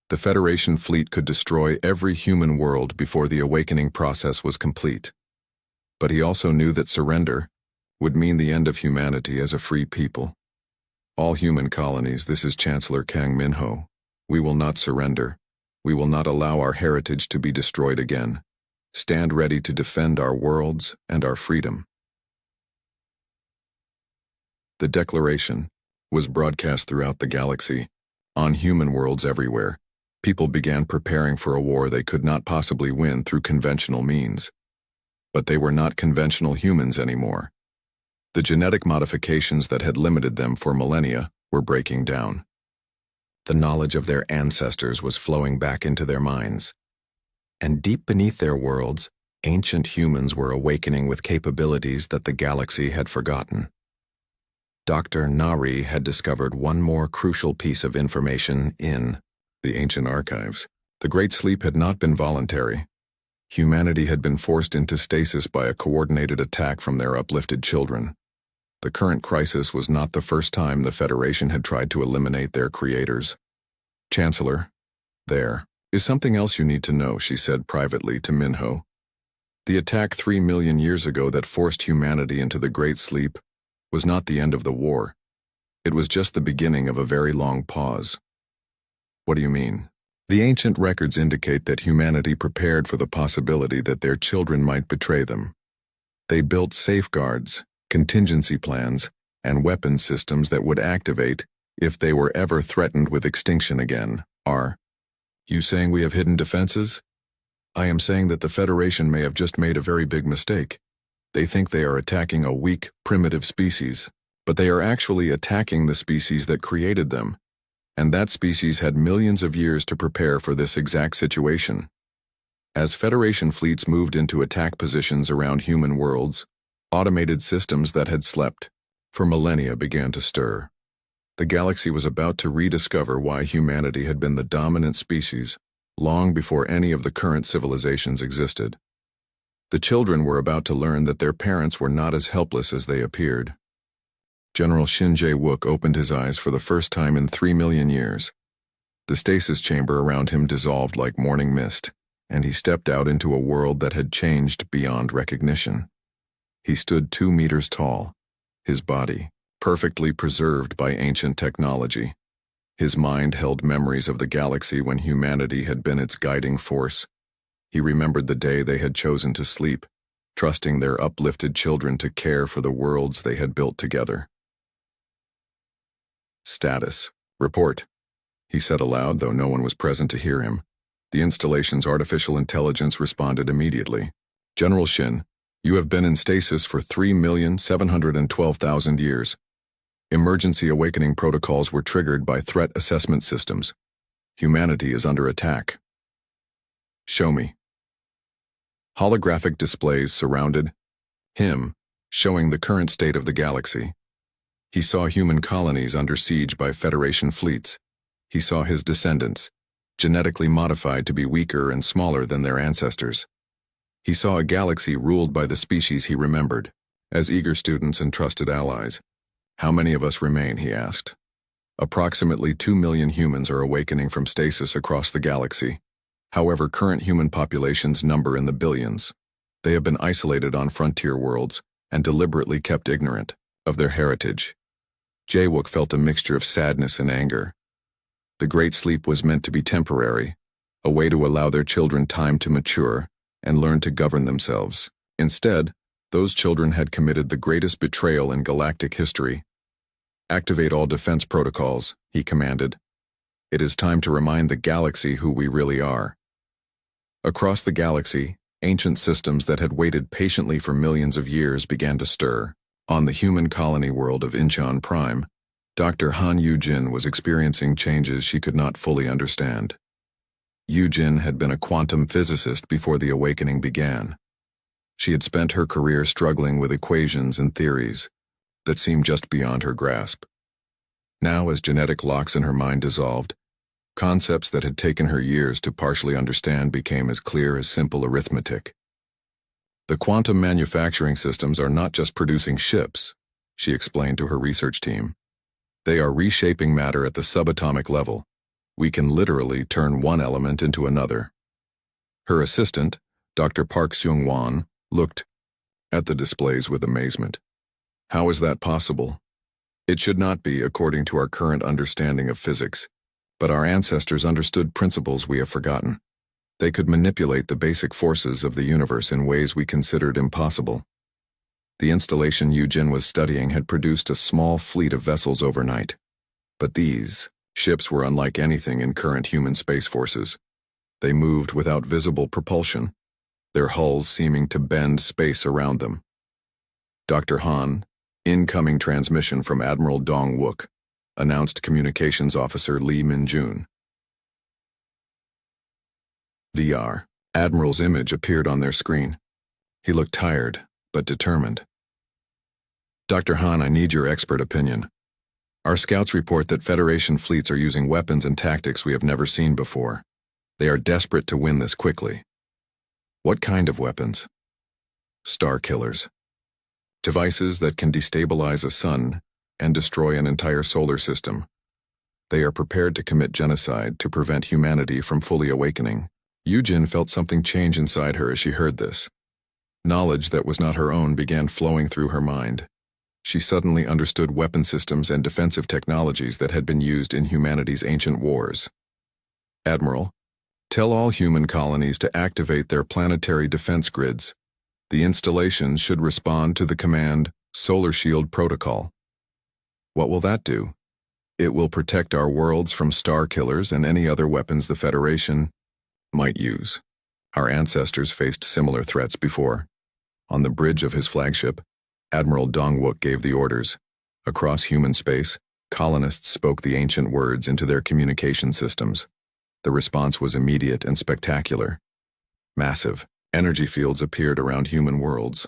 A: The Federation fleet could destroy every human world before the awakening process was complete. But he also knew that surrender would mean the end of humanity as a free people. All human colonies, this is Chancellor Kang Minho. We will not surrender. We will not allow our heritage to be destroyed again. Stand ready to defend our worlds and our freedom. The declaration was broadcast throughout the galaxy, on human worlds everywhere. People began preparing for a war they could not possibly win through conventional means. But they were not conventional humans anymore. The genetic modifications that had limited them for millennia were breaking down. The knowledge of their ancestors was flowing back into their minds. And deep beneath their worlds, ancient humans were awakening with capabilities that the galaxy had forgotten. Dr. Nari had discovered one more crucial piece of information in the ancient archives. The Great Sleep had not been voluntary. Humanity had been forced into stasis by a coordinated attack from their uplifted children. The current crisis was not the first time the Federation had tried to eliminate their creators. Chancellor, there is something else you need to know, she said privately to Minho. The attack 3 million years ago that forced humanity into the Great Sleep was not the end of the war. It was just the beginning of a very long pause. What do you mean? The ancient records indicate that humanity prepared for the possibility that their children might betray them. They built safeguards, contingency plans, and weapon systems that would activate if they were ever threatened with extinction again. Are you saying we have hidden defenses? I am saying that the Federation may have just made a very big mistake. They think they are attacking a weak, primitive species, but they are actually attacking the species that created them. And that species had millions of years to prepare for this exact situation. As Federation fleets moved into attack positions around human worlds, automated systems that had slept for millennia began to stir. The galaxy was about to rediscover why humanity had been the dominant species long before any of the current civilizations existed. The children were about to learn that their parents were not as helpless as they appeared. General Shin Jae-wook opened his eyes for the first time in 3 million years. The stasis chamber around him dissolved like morning mist, and he stepped out into a world that had changed beyond recognition. He stood 2 meters tall, his body perfectly preserved by ancient technology. His mind held memories of the galaxy when humanity had been its guiding force. He remembered the day they had chosen to sleep, trusting their uplifted children to care for the worlds they had built together. Status. Report, he said aloud, though no one was present to hear him. The installation's artificial intelligence responded immediately. General Shin, you have been in stasis for 3,712,000 years. Emergency awakening protocols were triggered by threat assessment systems. Humanity is under attack. Show me. Holographic displays surrounded him, showing the current state of the galaxy. He saw human colonies under siege by Federation fleets. He saw his descendants, genetically modified to be weaker and smaller than their ancestors. He saw a galaxy ruled by the species he remembered, as eager students and trusted allies. How many of us remain, he asked. Approximately 2 million humans are awakening from stasis across the galaxy. However, current human populations number in the billions. They have been isolated on frontier worlds and deliberately kept ignorant of their heritage. Jae-wook felt a mixture of sadness and anger. The Great Sleep was meant to be temporary, a way to allow their children time to mature and learn to govern themselves. Instead, those children had committed the greatest betrayal in galactic history. Activate all defense protocols, he commanded. It is time to remind the galaxy who we really are. Across the galaxy, ancient systems that had waited patiently for millions of years began to stir. On the human colony world of Incheon Prime, Dr. Han Yu-jin was experiencing changes she could not fully understand. Yu-jin had been a quantum physicist before the awakening began. She had spent her career struggling with equations and theories that seemed just beyond her grasp. Now, as genetic locks in her mind dissolved, concepts that had taken her years to partially understand became as clear as simple arithmetic. The quantum manufacturing systems are not just producing ships, she explained to her research team. They are reshaping matter at the subatomic level. We can literally turn one element into another. Her assistant, Dr. Park Seung-won, looked at the displays with amazement. How is that possible? It should not be according to our current understanding of physics, but our ancestors understood principles we have forgotten. They could manipulate the basic forces of the universe in ways we considered impossible. The installation Yujin was studying had produced a small fleet of vessels overnight. But these ships were unlike anything in current human space forces. They moved without visible propulsion, their hulls seeming to bend space around them. Dr. Han, incoming transmission from Admiral Dong-wook, announced Communications Officer Lee Min-jun. VR. Admiral's image appeared on their screen. He looked tired, but determined. Dr. Han, I need your expert opinion. Our scouts report that Federation fleets are using weapons and tactics we have never seen before. They are desperate to win this quickly. What kind of weapons? Star killers. Devices that can destabilize a sun and destroy an entire solar system. They are prepared to commit genocide to prevent humanity from fully awakening. Yujin felt something change inside her as she heard this. Knowledge that was not her own began flowing through her mind. She suddenly understood weapon systems and defensive technologies that had been used in humanity's ancient wars. Admiral, tell all human colonies to activate their planetary defense grids. The installations should respond to the command Solar Shield Protocol. What will that do? It will protect our worlds from star killers and any other weapons the Federation might use. Our ancestors faced similar threats before. On the bridge of his flagship, Admiral Dong-wook gave the orders. Across human space, colonists spoke the ancient words into their communication systems. The response was immediate and spectacular. Massive energy fields appeared around human worlds,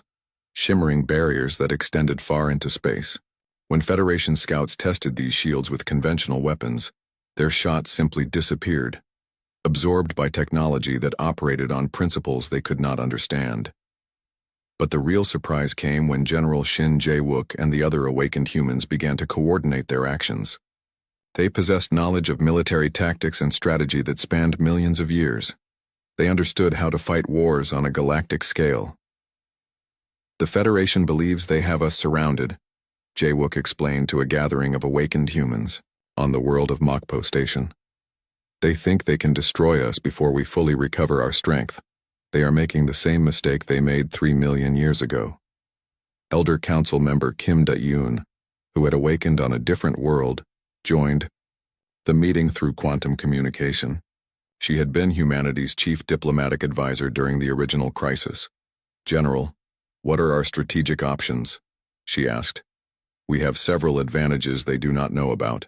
A: shimmering barriers that extended far into space. When Federation scouts tested these shields with conventional weapons, their shots simply disappeared, absorbed by technology that operated on principles they could not understand. But the real surprise came when General Shin Jae-wook and the other awakened humans began to coordinate their actions. They possessed knowledge of military tactics and strategy that spanned millions of years. They understood how to fight wars on a galactic scale. The Federation believes they have us surrounded, Jae-wook explained to a gathering of awakened humans on the world of Mokpo Station. They think they can destroy us before we fully recover our strength. They are making the same mistake they made 3 million years ago. Elder Council member Kim Da-yoon, who had awakened on a different world, joined the meeting through quantum communication. She had been humanity's chief diplomatic advisor during the original crisis. General, what are our strategic options? She asked. We have several advantages they do not know about.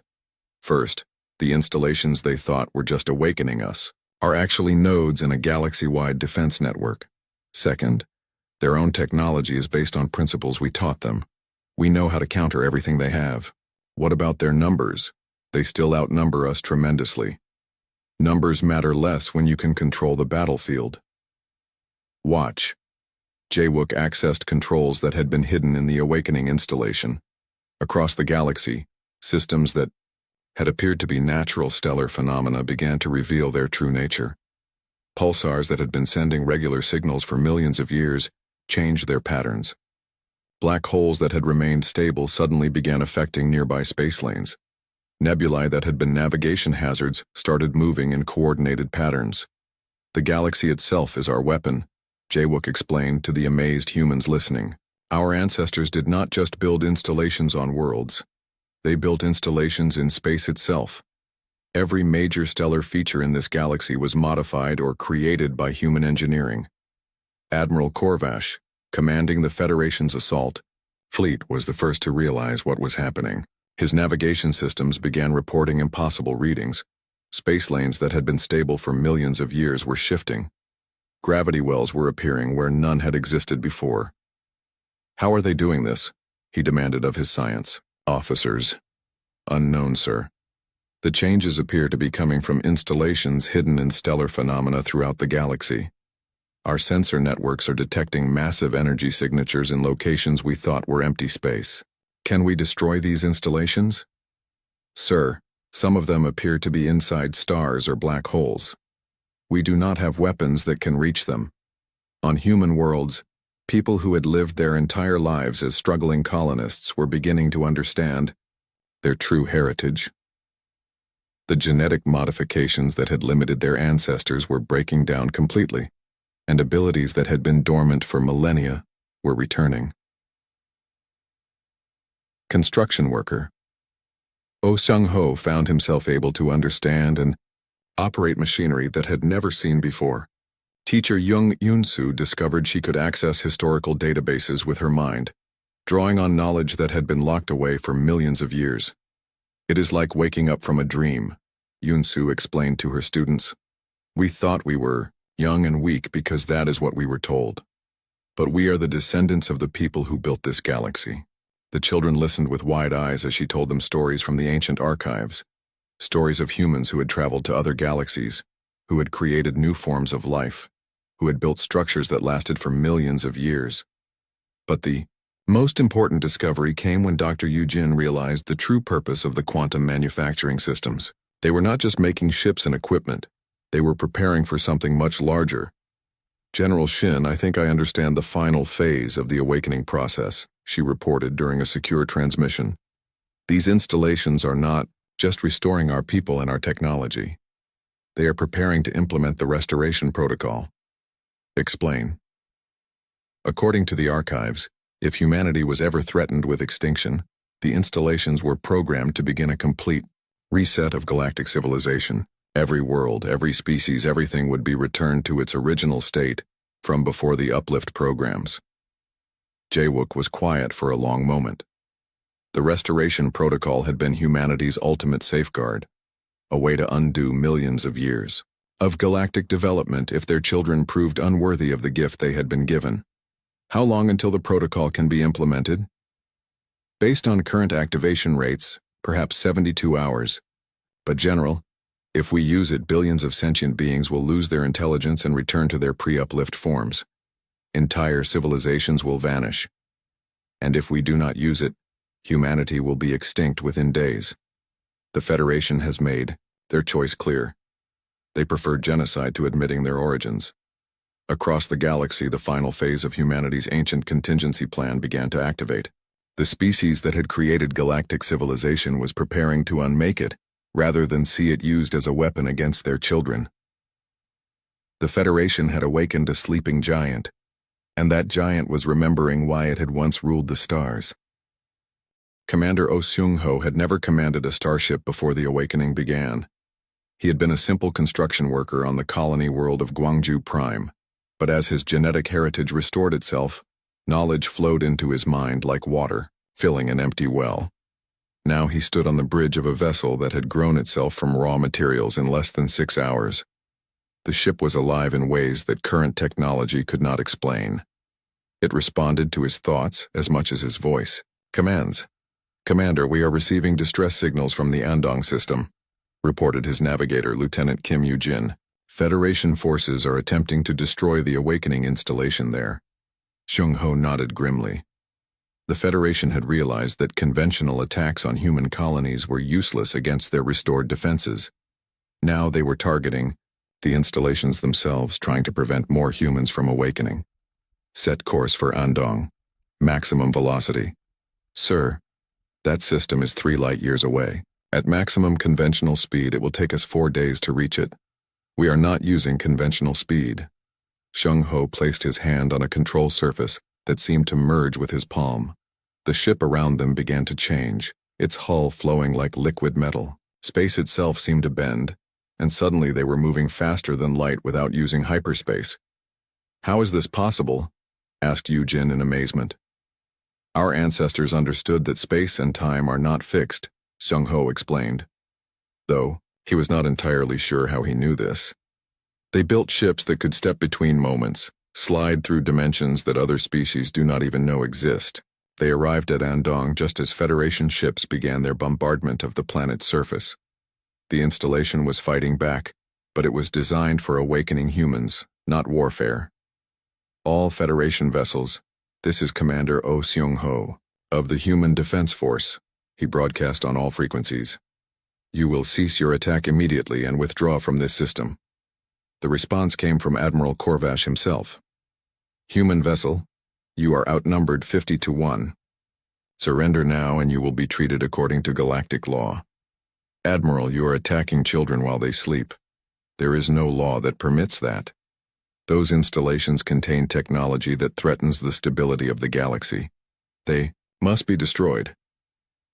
A: First, the installations they thought were just awakening us are actually nodes in a galaxy-wide defense network. Second, their own technology is based on principles we taught them. We know how to counter everything they have. What about their numbers? They still outnumber us tremendously. Numbers matter less when you can control the battlefield. Watch. Jae-wook accessed controls that had been hidden in the awakening installation. Across the galaxy, systems that had appeared to be natural stellar phenomena began to reveal their true nature. Pulsars that had been sending regular signals for millions of years changed their patterns. Black holes that had remained stable suddenly began affecting nearby space lanes. Nebulae that had been navigation hazards started moving in coordinated patterns. The galaxy itself is our weapon, Jae-wook explained to the amazed humans listening. Our ancestors did not just build installations on worlds. They built installations in space itself. Every major stellar feature in this galaxy was modified or created by human engineering. Admiral Korvash, commanding the Federation's assault fleet, was the first to realize what was happening. His navigation systems began reporting impossible readings. Space lanes that had been stable for millions of years were shifting. Gravity wells were appearing where none had existed before. How are they doing this? He demanded of his science officers. Unknown, sir. The changes appear to be coming from installations hidden in stellar phenomena throughout the galaxy. Our sensor networks are detecting massive energy signatures in locations we thought were empty space. Can we destroy these installations? Sir, some of them appear to be inside stars or black holes. We do not have weapons that can reach them. On human worlds, people who had lived their entire lives as struggling colonists were beginning to understand their true heritage. The genetic modifications that had limited their ancestors were breaking down completely, and abilities that had been dormant for millennia were returning. Construction worker. Oh Sung-ho found himself able to understand and operate machinery that had never seen before. Teacher Jung Yoon-soo discovered she could access historical databases with her mind, drawing on knowledge that had been locked away for millions of years. It is like waking up from a dream, Yoon-soo explained to her students. We thought we were young and weak because that is what we were told. But we are the descendants of the people who built this galaxy. The children listened with wide eyes as she told them stories from the ancient archives, stories of humans who had traveled to other galaxies, who had created new forms of life, who had built structures that lasted for millions of years. But the most important discovery came when Dr. Yu-jin realized the true purpose of the quantum manufacturing systems. They were not just making ships and equipment, they were preparing for something much larger. General Shin, I think I understand the final phase of the awakening process, she reported during a secure transmission. These installations are not just restoring our people and our technology. They are preparing to implement the restoration protocol. Explain. According to the archives, if humanity was ever threatened with extinction, the installations were programmed to begin a complete reset of galactic civilization. Every world, every species, everything would be returned to its original state from before the uplift programs. Jae-wook was quiet for a long moment. The restoration protocol had been humanity's ultimate safeguard, a way to undo millions of years of galactic development if their children proved unworthy of the gift they had been given. How long until the protocol can be implemented? Based on current activation rates, perhaps 72 hours. But General, if we use it, billions of sentient beings will lose their intelligence and return to their pre-uplift forms. Entire civilizations will vanish. And if we do not use it, humanity will be extinct within days. The Federation has made their choice clear. They prefer genocide to admitting their origins. Across the galaxy, the final phase of humanity's ancient contingency plan began to activate. The species that had created galactic civilization was preparing to unmake it, rather than see it used as a weapon against their children. The Federation had awakened a sleeping giant, and that giant was remembering why it had once ruled the stars. Commander Oh Seung-ho had never commanded a starship before the awakening began. He had been a simple construction worker on the colony world of Gwangju Prime, but as his genetic heritage restored itself, knowledge flowed into his mind like water, filling an empty well. Now he stood on the bridge of a vessel that had grown itself from raw materials in less than 6 hours. The ship was alive in ways that current technology could not explain. It responded to his thoughts as much as his voice. Commands. Commander, we are receiving distress signals from the Andong system, reported his navigator, Lieutenant Kim Yu-jin. Federation forces are attempting to destroy the awakening installation there. Seung-ho nodded grimly. The Federation had realized that conventional attacks on human colonies were useless against their restored defenses. Now they were targeting the installations themselves, trying to prevent more humans from awakening. Set course for Andong. Maximum velocity. Sir, that system is 3 light-years away. At maximum conventional speed, it will take us 4 days to reach it. We are not using conventional speed. Seung-ho placed his hand on a control surface that seemed to merge with his palm. The ship around them began to change, its hull flowing like liquid metal. Space itself seemed to bend, and suddenly they were moving faster than light without using hyperspace. How is this possible? Asked Yu-jin in amazement. Our ancestors understood that space and time are not fixed, Seung-ho explained. Though, he was not entirely sure how he knew this. They built ships that could step between moments, slide through dimensions that other species do not even know exist. They arrived at Andong just as Federation ships began their bombardment of the planet's surface. The installation was fighting back, but it was designed for awakening humans, not warfare. All Federation vessels, this is Commander Oh Seung-ho of the Human Defense Force. He broadcast on all frequencies. You will cease your attack immediately and withdraw from this system. The response came from Admiral Korvash himself. Human vessel, you are outnumbered 50-1. Surrender now and you will be treated according to galactic law. Admiral, you are attacking children while they sleep. There is no law that permits that. Those installations contain technology that threatens the stability of the galaxy. They must be destroyed.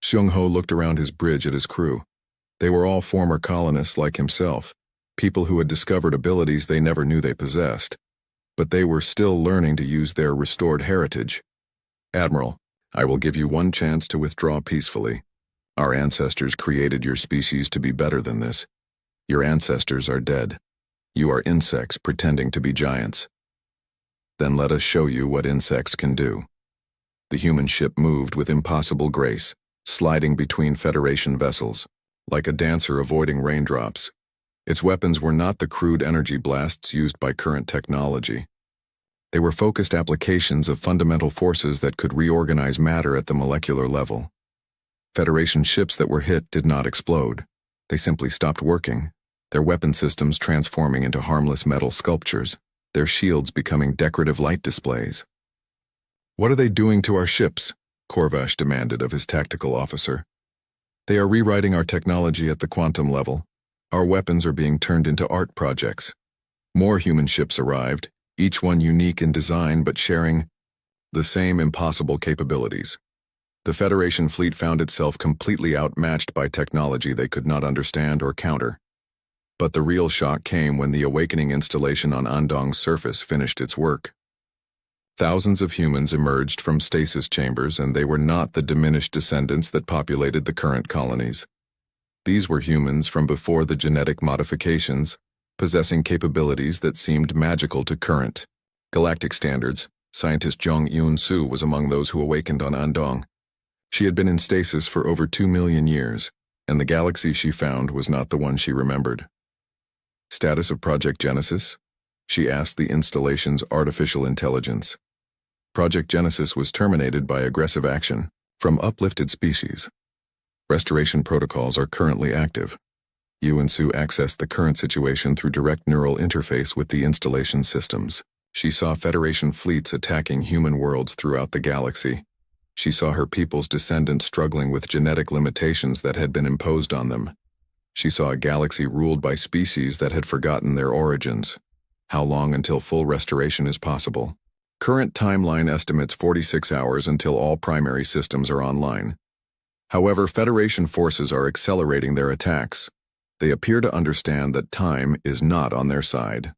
A: Seung-ho looked around his bridge at his crew. They were all former colonists like himself, people who had discovered abilities they never knew they possessed. But they were still learning to use their restored heritage. Admiral, I will give you one chance to withdraw peacefully. Our ancestors created your species to be better than this. Your ancestors are dead. You are insects pretending to be giants. Then let us show you what insects can do. The human ship moved with impossible grace, sliding between Federation vessels, like a dancer avoiding raindrops. Its weapons were not the crude energy blasts used by current technology. They were focused applications of fundamental forces that could reorganize matter at the molecular level. Federation ships that were hit did not explode. They simply stopped working, their weapon systems transforming into harmless metal sculptures, their shields becoming decorative light displays. What are they doing to our ships? Korvash demanded of his tactical officer. They are rewriting our technology at the quantum level. Our weapons are being turned into art projects. More human ships arrived, each one unique in design but sharing the same impossible capabilities. The Federation fleet found itself completely outmatched by technology they could not understand or counter. But the real shock came when the awakening installation on Andong's surface finished its work. Thousands of humans emerged from stasis chambers, and they were not the diminished descendants that populated the current colonies. These were humans from before the genetic modifications, possessing capabilities that seemed magical to current galactic standards. Scientist Jung Yoon-soo was among those who awakened on Andong. She had been in stasis for over 2 million years, and the galaxy she found was not the one she remembered. Status of Project Genesis? She asked the installation's artificial intelligence. Project Genesis was terminated by aggressive action from uplifted species. Restoration protocols are currently active. Yoon-soo accessed the current situation through direct neural interface with the installation systems. She saw Federation fleets attacking human worlds throughout the galaxy. She saw her people's descendants struggling with genetic limitations that had been imposed on them. She saw a galaxy ruled by species that had forgotten their origins. How long until full restoration is possible? Current timeline estimates 46 hours until all primary systems are online. However, Federation forces are accelerating their attacks. They appear to understand that time is not on their side.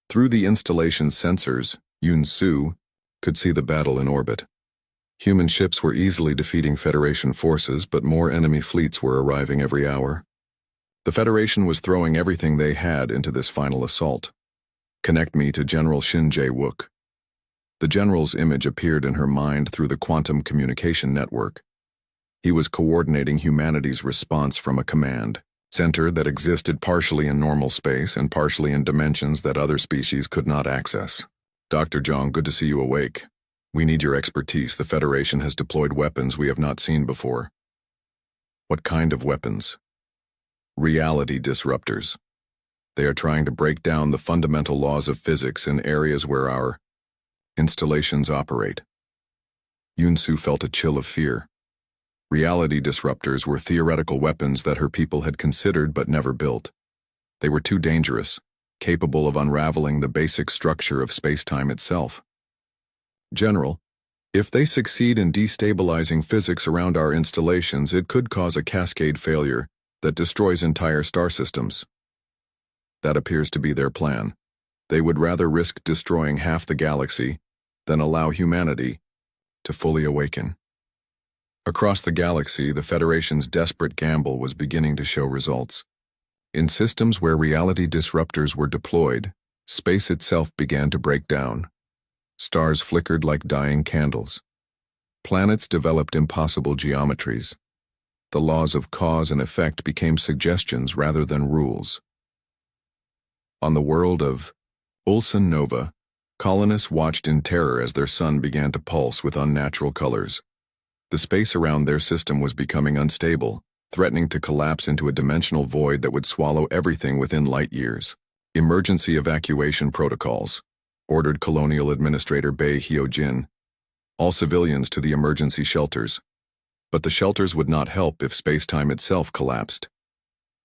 A: Through the installation's sensors, Yoon-soo could see the battle in orbit. Human ships were easily defeating Federation forces, but more enemy fleets were arriving every hour. The Federation was throwing everything they had into this final assault. Connect me to General Shin Jae-wook. The general's image appeared in her mind through the quantum communication network. He was coordinating humanity's response from a command center that existed partially in normal space and partially in dimensions that other species could not access. Dr. Jong, good to see you awake. We need your expertise. The Federation has deployed weapons we have not seen before. What kind of weapons? Reality disruptors. They are trying to break down the fundamental laws of physics in areas where our installations operate. Yoon-soo felt a chill of fear. Reality disruptors were theoretical weapons that her people had considered but never built. They were too dangerous, capable of unraveling the basic structure of space-time itself. General, if they succeed in destabilizing physics around our installations, it could cause a cascade failure that destroys entire star systems. That appears to be their plan. They would rather risk destroying half the galaxy than allow humanity to fully awaken. Across the galaxy, the Federation's desperate gamble was beginning to show results. In systems where reality disruptors were deployed, space itself began to break down. Stars flickered like dying candles. Planets developed impossible geometries. The laws of cause and effect became suggestions rather than rules. On the world of Ulsan Nova, Colonists watched in terror as their sun began to pulse with unnatural colors. The space around their system was becoming unstable, threatening to collapse into a dimensional void that would swallow everything within light years. Emergency evacuation protocols, ordered Colonial Administrator Bei Hyojin. All civilians to the emergency shelters. But the shelters would not help if space-time itself collapsed.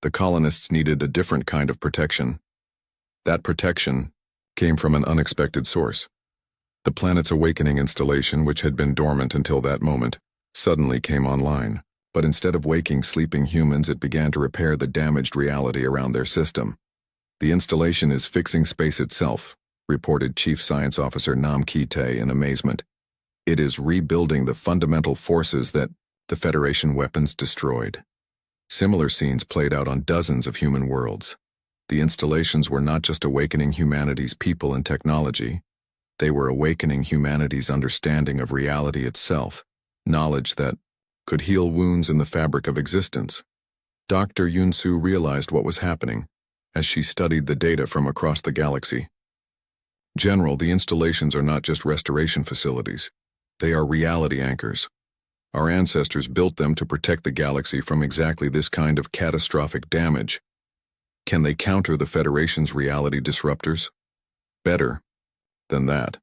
A: The colonists needed a different kind of protection. That protection came from an unexpected source. The planet's awakening installation, which had been dormant until that moment, suddenly came online. But instead of waking sleeping humans, it began to repair the damaged reality around their system. The installation is fixing space itself, reported Chief Science Officer Nam Ki-tae in amazement. It is rebuilding the fundamental forces that the Federation weapons destroyed. Similar scenes played out on dozens of human worlds. The installations were not just awakening humanity's people and technology, they were awakening humanity's understanding of reality itself, knowledge that could heal wounds in the fabric of existence. Dr. Yunsu realized what was happening as she studied the data from across the galaxy. General, the installations are not just restoration facilities. They are reality anchors. Our ancestors built them to protect the galaxy from exactly this kind of catastrophic damage. Can they counter the Federation's reality disruptors? Better than that,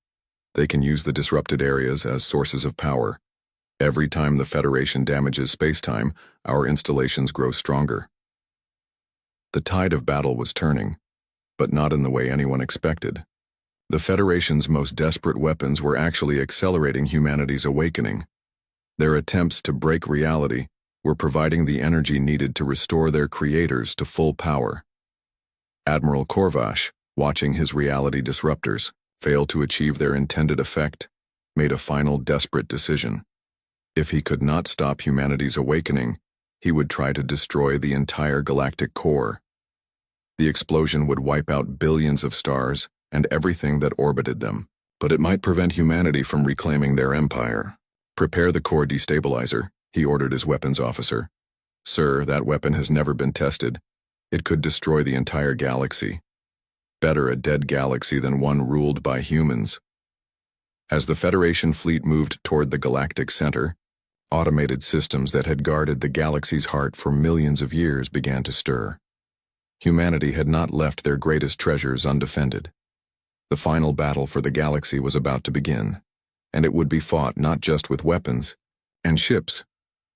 A: they can use the disrupted areas as sources of power. Every time the Federation damages space-time, our installations grow stronger. The tide of battle was turning, but not in the way anyone expected. The Federation's most desperate weapons were actually accelerating humanity's awakening. Their attempts to break reality were providing the energy needed to restore their creators to full power. Admiral Korvash, watching his reality disruptors fail to achieve their intended effect, made a final desperate decision. If he could not stop humanity's awakening, he would try to destroy the entire galactic core. The explosion would wipe out billions of stars and everything that orbited them, but it might prevent humanity from reclaiming their empire. Prepare the core destabilizer, he ordered his weapons officer. Sir, that weapon has never been tested. It could destroy the entire galaxy. Better a dead galaxy than one ruled by humans. As the Federation fleet moved toward the galactic center, automated systems that had guarded the galaxy's heart for millions of years began to stir. Humanity had not left their greatest treasures undefended. The final battle for the galaxy was about to begin, and it would be fought not just with weapons and ships,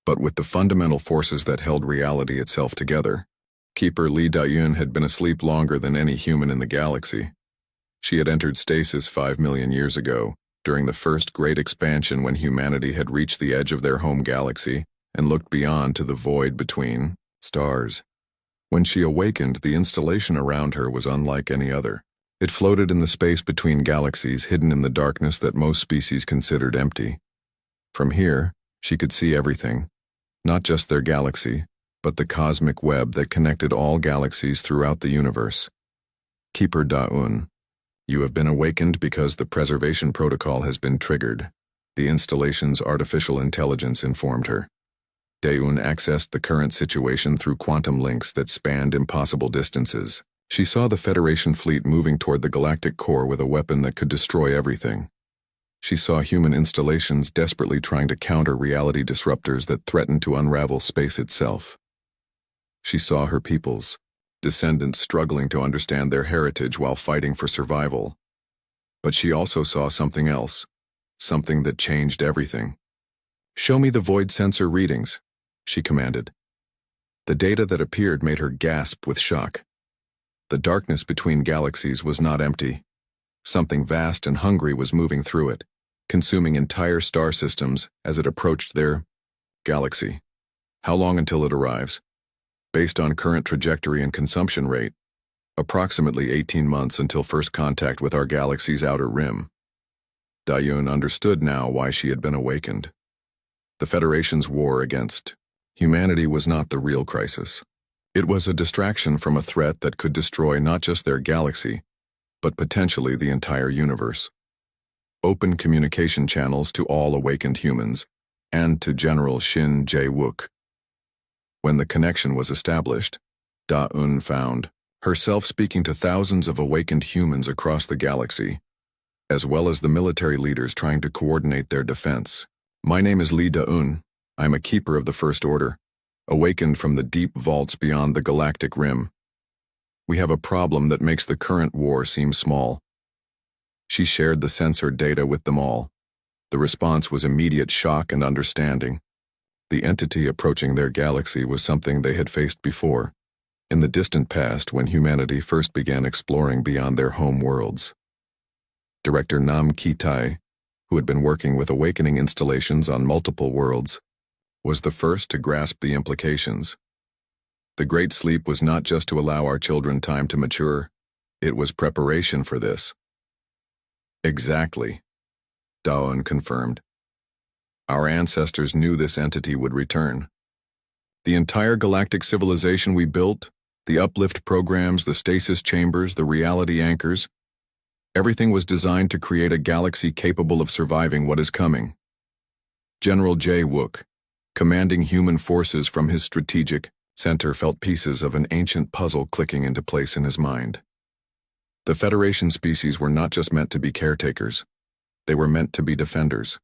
A: but with the fundamental forces that held reality itself together. Keeper Lee Da-yun had been asleep longer than any human in the galaxy. She had entered stasis 5 million years ago, during the first great expansion when humanity had reached the edge of their home galaxy and looked beyond to the void between stars. When she awakened, the installation around her was unlike any other. It floated in the space between galaxies, hidden in the darkness that most species considered empty. From here, she could see everything, not just their galaxy, but the cosmic web that connected all galaxies throughout the universe. Keeper Da-un, you have been awakened because the preservation protocol has been triggered, the installation's artificial intelligence informed her. Da-un accessed the current situation through quantum links that spanned impossible distances. She saw the Federation fleet moving toward the galactic core with a weapon that could destroy everything. She saw human installations desperately trying to counter reality disruptors that threatened to unravel space itself. She saw her people's descendants struggling to understand their heritage while fighting for survival. But she also saw something else, something that changed everything. "Show me the void sensor readings," she commanded. The data that appeared made her gasp with shock. The darkness between galaxies was not empty. Something vast and hungry was moving through it, consuming entire star systems as it approached their galaxy. How long until it arrives? Based on current trajectory and consumption rate, approximately 18 months until first contact with our galaxy's outer rim. Da-yun understood now why she had been awakened. The Federation's war against humanity was not the real crisis. It was a distraction from a threat that could destroy not just their galaxy, but potentially the entire universe. Open communication channels to all awakened humans, and to General Shin Jae-wook. When the connection was established, Da-un found herself speaking to thousands of awakened humans across the galaxy. as well as the military leaders trying to coordinate their defense. My name is Li Da-un. I'm a keeper of the First Order, awakened from the deep vaults beyond the galactic rim. We have a problem that makes the current war seem small. She shared the sensor data with them all. The response was immediate shock and understanding. The entity approaching their galaxy was something they had faced before, in the distant past when humanity first began exploring beyond their home worlds. Director Nam Ki-tai, who had been working with awakening installations on multiple worlds, was the first to grasp the implications. The Great Sleep was not just to allow our children time to mature, it was preparation for this. Exactly, Da-un confirmed. Our ancestors knew this entity would return. The entire galactic civilization we built, the uplift programs, the stasis chambers, the reality anchors, everything was designed to create a galaxy capable of surviving what is coming. General J. Wook, commanding human forces from his strategic center, felt pieces of an ancient puzzle clicking into place in his mind. The Federation species were not just meant to be caretakers. They were meant to be defenders.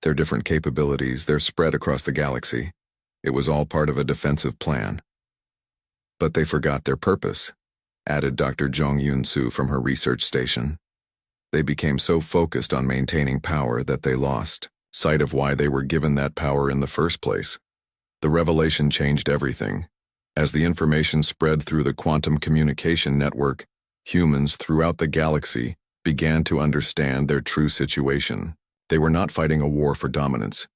A: Their different capabilities, they're spread across the galaxy. It was all part of a defensive plan. But they forgot their purpose, added Dr. Jong Yun-soo from her research station. They became so focused on maintaining power that they lost sight of why they were given that power in the first place. The revelation changed everything. As the information spread through the quantum communication network, humans throughout the galaxy began to understand their true situation. They were not fighting a war for dominance.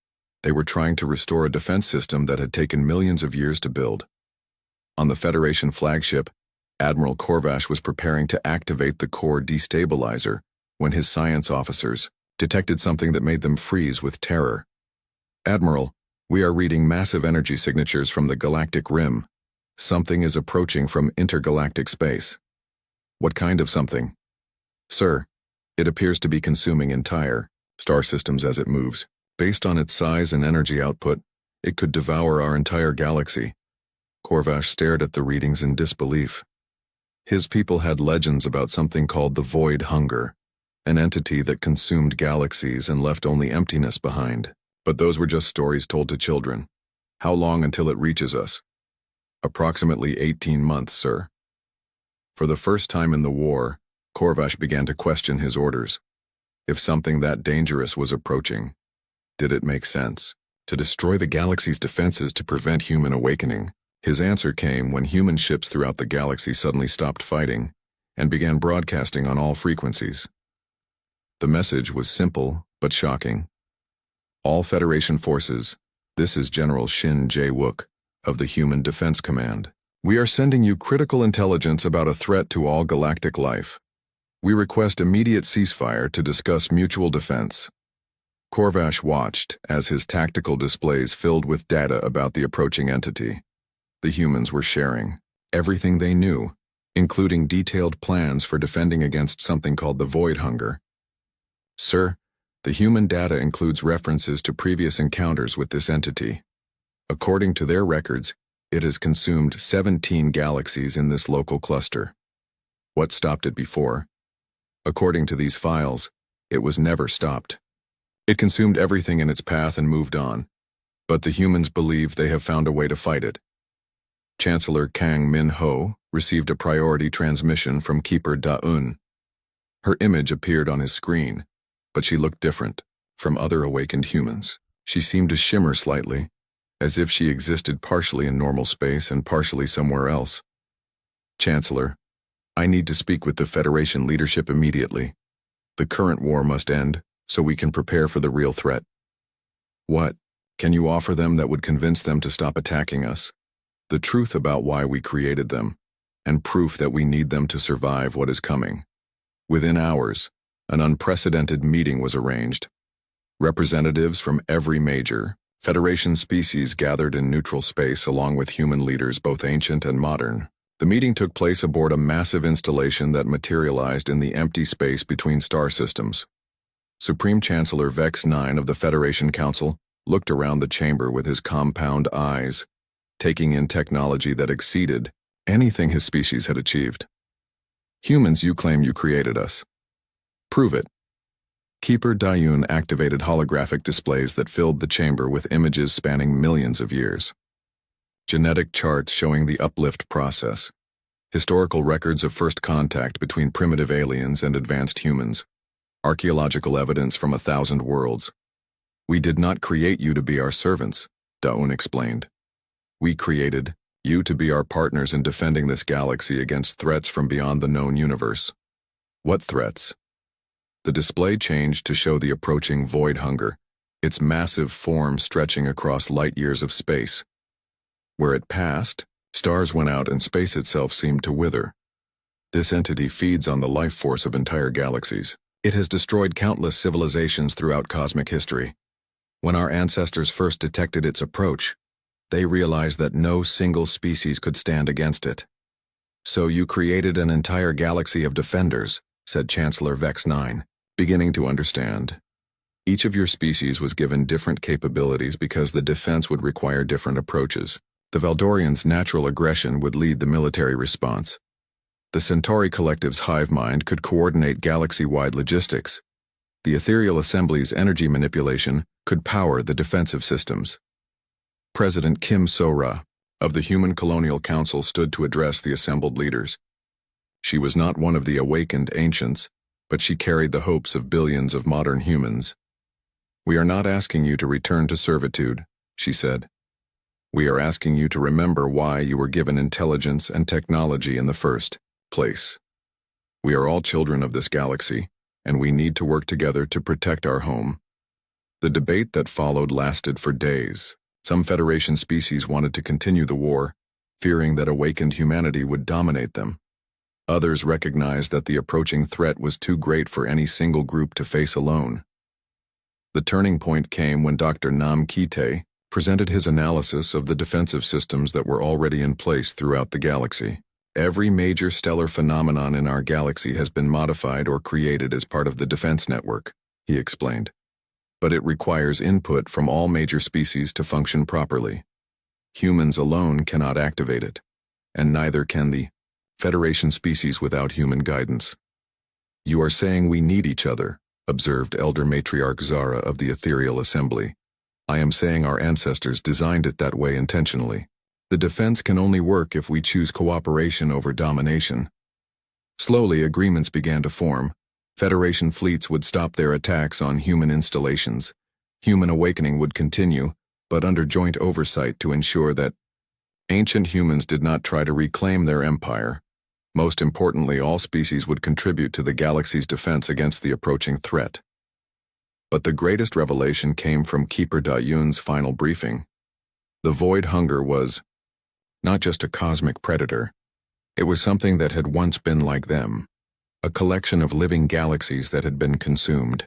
A: They were trying to restore a defense system that had taken millions of years to build. On the Federation flagship, Admiral Korvash was preparing to activate the core destabilizer when his science officers detected something that made them freeze with terror. "Admiral, we are reading massive energy signatures from the galactic rim. Something is approaching from intergalactic space." "What kind of something?" "Sir, it appears to be consuming entire star systems as it moves. Based on its size and energy output, it could devour our entire galaxy." Korvash stared at the readings in disbelief. His people had legends about something called the Void Hunger, an entity that consumed galaxies and left only emptiness behind. But those were just stories told to children. "How long until it reaches us?" "Approximately 18 months, sir." For the first time in the war, Korvash began to question his orders. If something that dangerous was approaching, did it make sense to destroy the galaxy's defenses to prevent human awakening? His answer came when human ships throughout the galaxy suddenly stopped fighting and began broadcasting on all frequencies. The message was simple but shocking. "All Federation forces, this is General Shin Jae-wook of the Human Defense Command. We are sending you critical intelligence about a threat to all galactic life. We request immediate ceasefire to discuss mutual defense." Korvash watched as his tactical displays filled with data about the approaching entity. The humans were sharing everything they knew, including detailed plans for defending against something called the Void Hunger. "Sir, the human data includes references to previous encounters with this entity. According to their records, it has consumed 17 galaxies in this local cluster. What stopped it before? According to these files, it was never stopped. It consumed everything in its path and moved on, but the humans believe they have found a way to fight it." Chancellor Kang Min-ho received a priority transmission from Keeper Da-un. Her image appeared on his screen, but she looked different from other awakened humans. She seemed to shimmer slightly, as if she existed partially in normal space and partially somewhere else. "Chancellor, I need to speak with the Federation leadership immediately. The current war must end, so we can prepare for the real threat." "What can you offer them that would convince them to stop attacking us?" "The truth about why we created them, and proof that we need them to survive what is coming." Within hours, an unprecedented meeting was arranged. Representatives from every major Federation species gathered in neutral space along with human leaders both ancient and modern. The meeting took place aboard a massive installation that materialized in the empty space between star systems. Supreme Chancellor Vex 9 of the Federation Council looked around the chamber with his compound eyes, taking in technology that exceeded anything his species had achieved. "Humans, you claim you created us. Prove it." Keeper Dayun activated holographic displays that filled the chamber with images spanning millions of years. Genetic charts showing the uplift process. Historical records of first contact between primitive aliens and advanced humans. Archaeological evidence from 1,000 worlds. We did not create you to be our servants, Daun explained. We created you to be our partners in defending this galaxy against threats from beyond the known universe. What threats? The display changed to show the approaching void hunger, its massive form stretching across light years of space. Where it passed, stars went out and space itself seemed to wither. This entity feeds on the life force of entire galaxies. It has destroyed countless civilizations throughout cosmic history. When our ancestors first detected its approach, they realized that no single species could stand against it. So you created an entire galaxy of defenders, said Chancellor Vex 9, beginning to understand. Each of your species was given different capabilities because the defense would require different approaches. The Valdorians' natural aggression would lead the military response. The Centauri Collective's hive mind could coordinate galaxy-wide logistics. The Ethereal Assembly's energy manipulation could power the defensive systems. President Kim So-ra of the Human Colonial Council stood to address the assembled leaders. She was not one of the awakened ancients, but she carried the hopes of billions of modern humans. We are not asking you to return to servitude, she said. We are asking you to remember why you were given intelligence and technology in the first place. We are all children of this galaxy, and we need to work together to protect our home. The debate that followed lasted for days. Some Federation species wanted to continue the war, fearing that awakened humanity would dominate them. Others recognized that the approaching threat was too great for any single group to face alone. The turning point came when Dr. Nam Kite presented his analysis of the defensive systems that were already in place throughout the galaxy. Every major stellar phenomenon in our galaxy has been modified or created as part of the defense network, he explained. But it requires input from all major species to function properly. Humans alone cannot activate it, and neither can the Federation species without human guidance. You are saying we need each other, observed Elder Matriarch Zara of the Ethereal Assembly. I am saying our ancestors designed it that way intentionally. The defense can only work if we choose cooperation over domination. Slowly, agreements began to form. Federation fleets would stop their attacks on human installations. Human awakening would continue, but under joint oversight to ensure that ancient humans did not try to reclaim their empire. Most importantly, all species would contribute to the galaxy's defense against the approaching threat. But the greatest revelation came from Keeper Dayun's final briefing. The void hunger was not just a cosmic predator. It was something that had once been like them. A collection of living galaxies that had been consumed.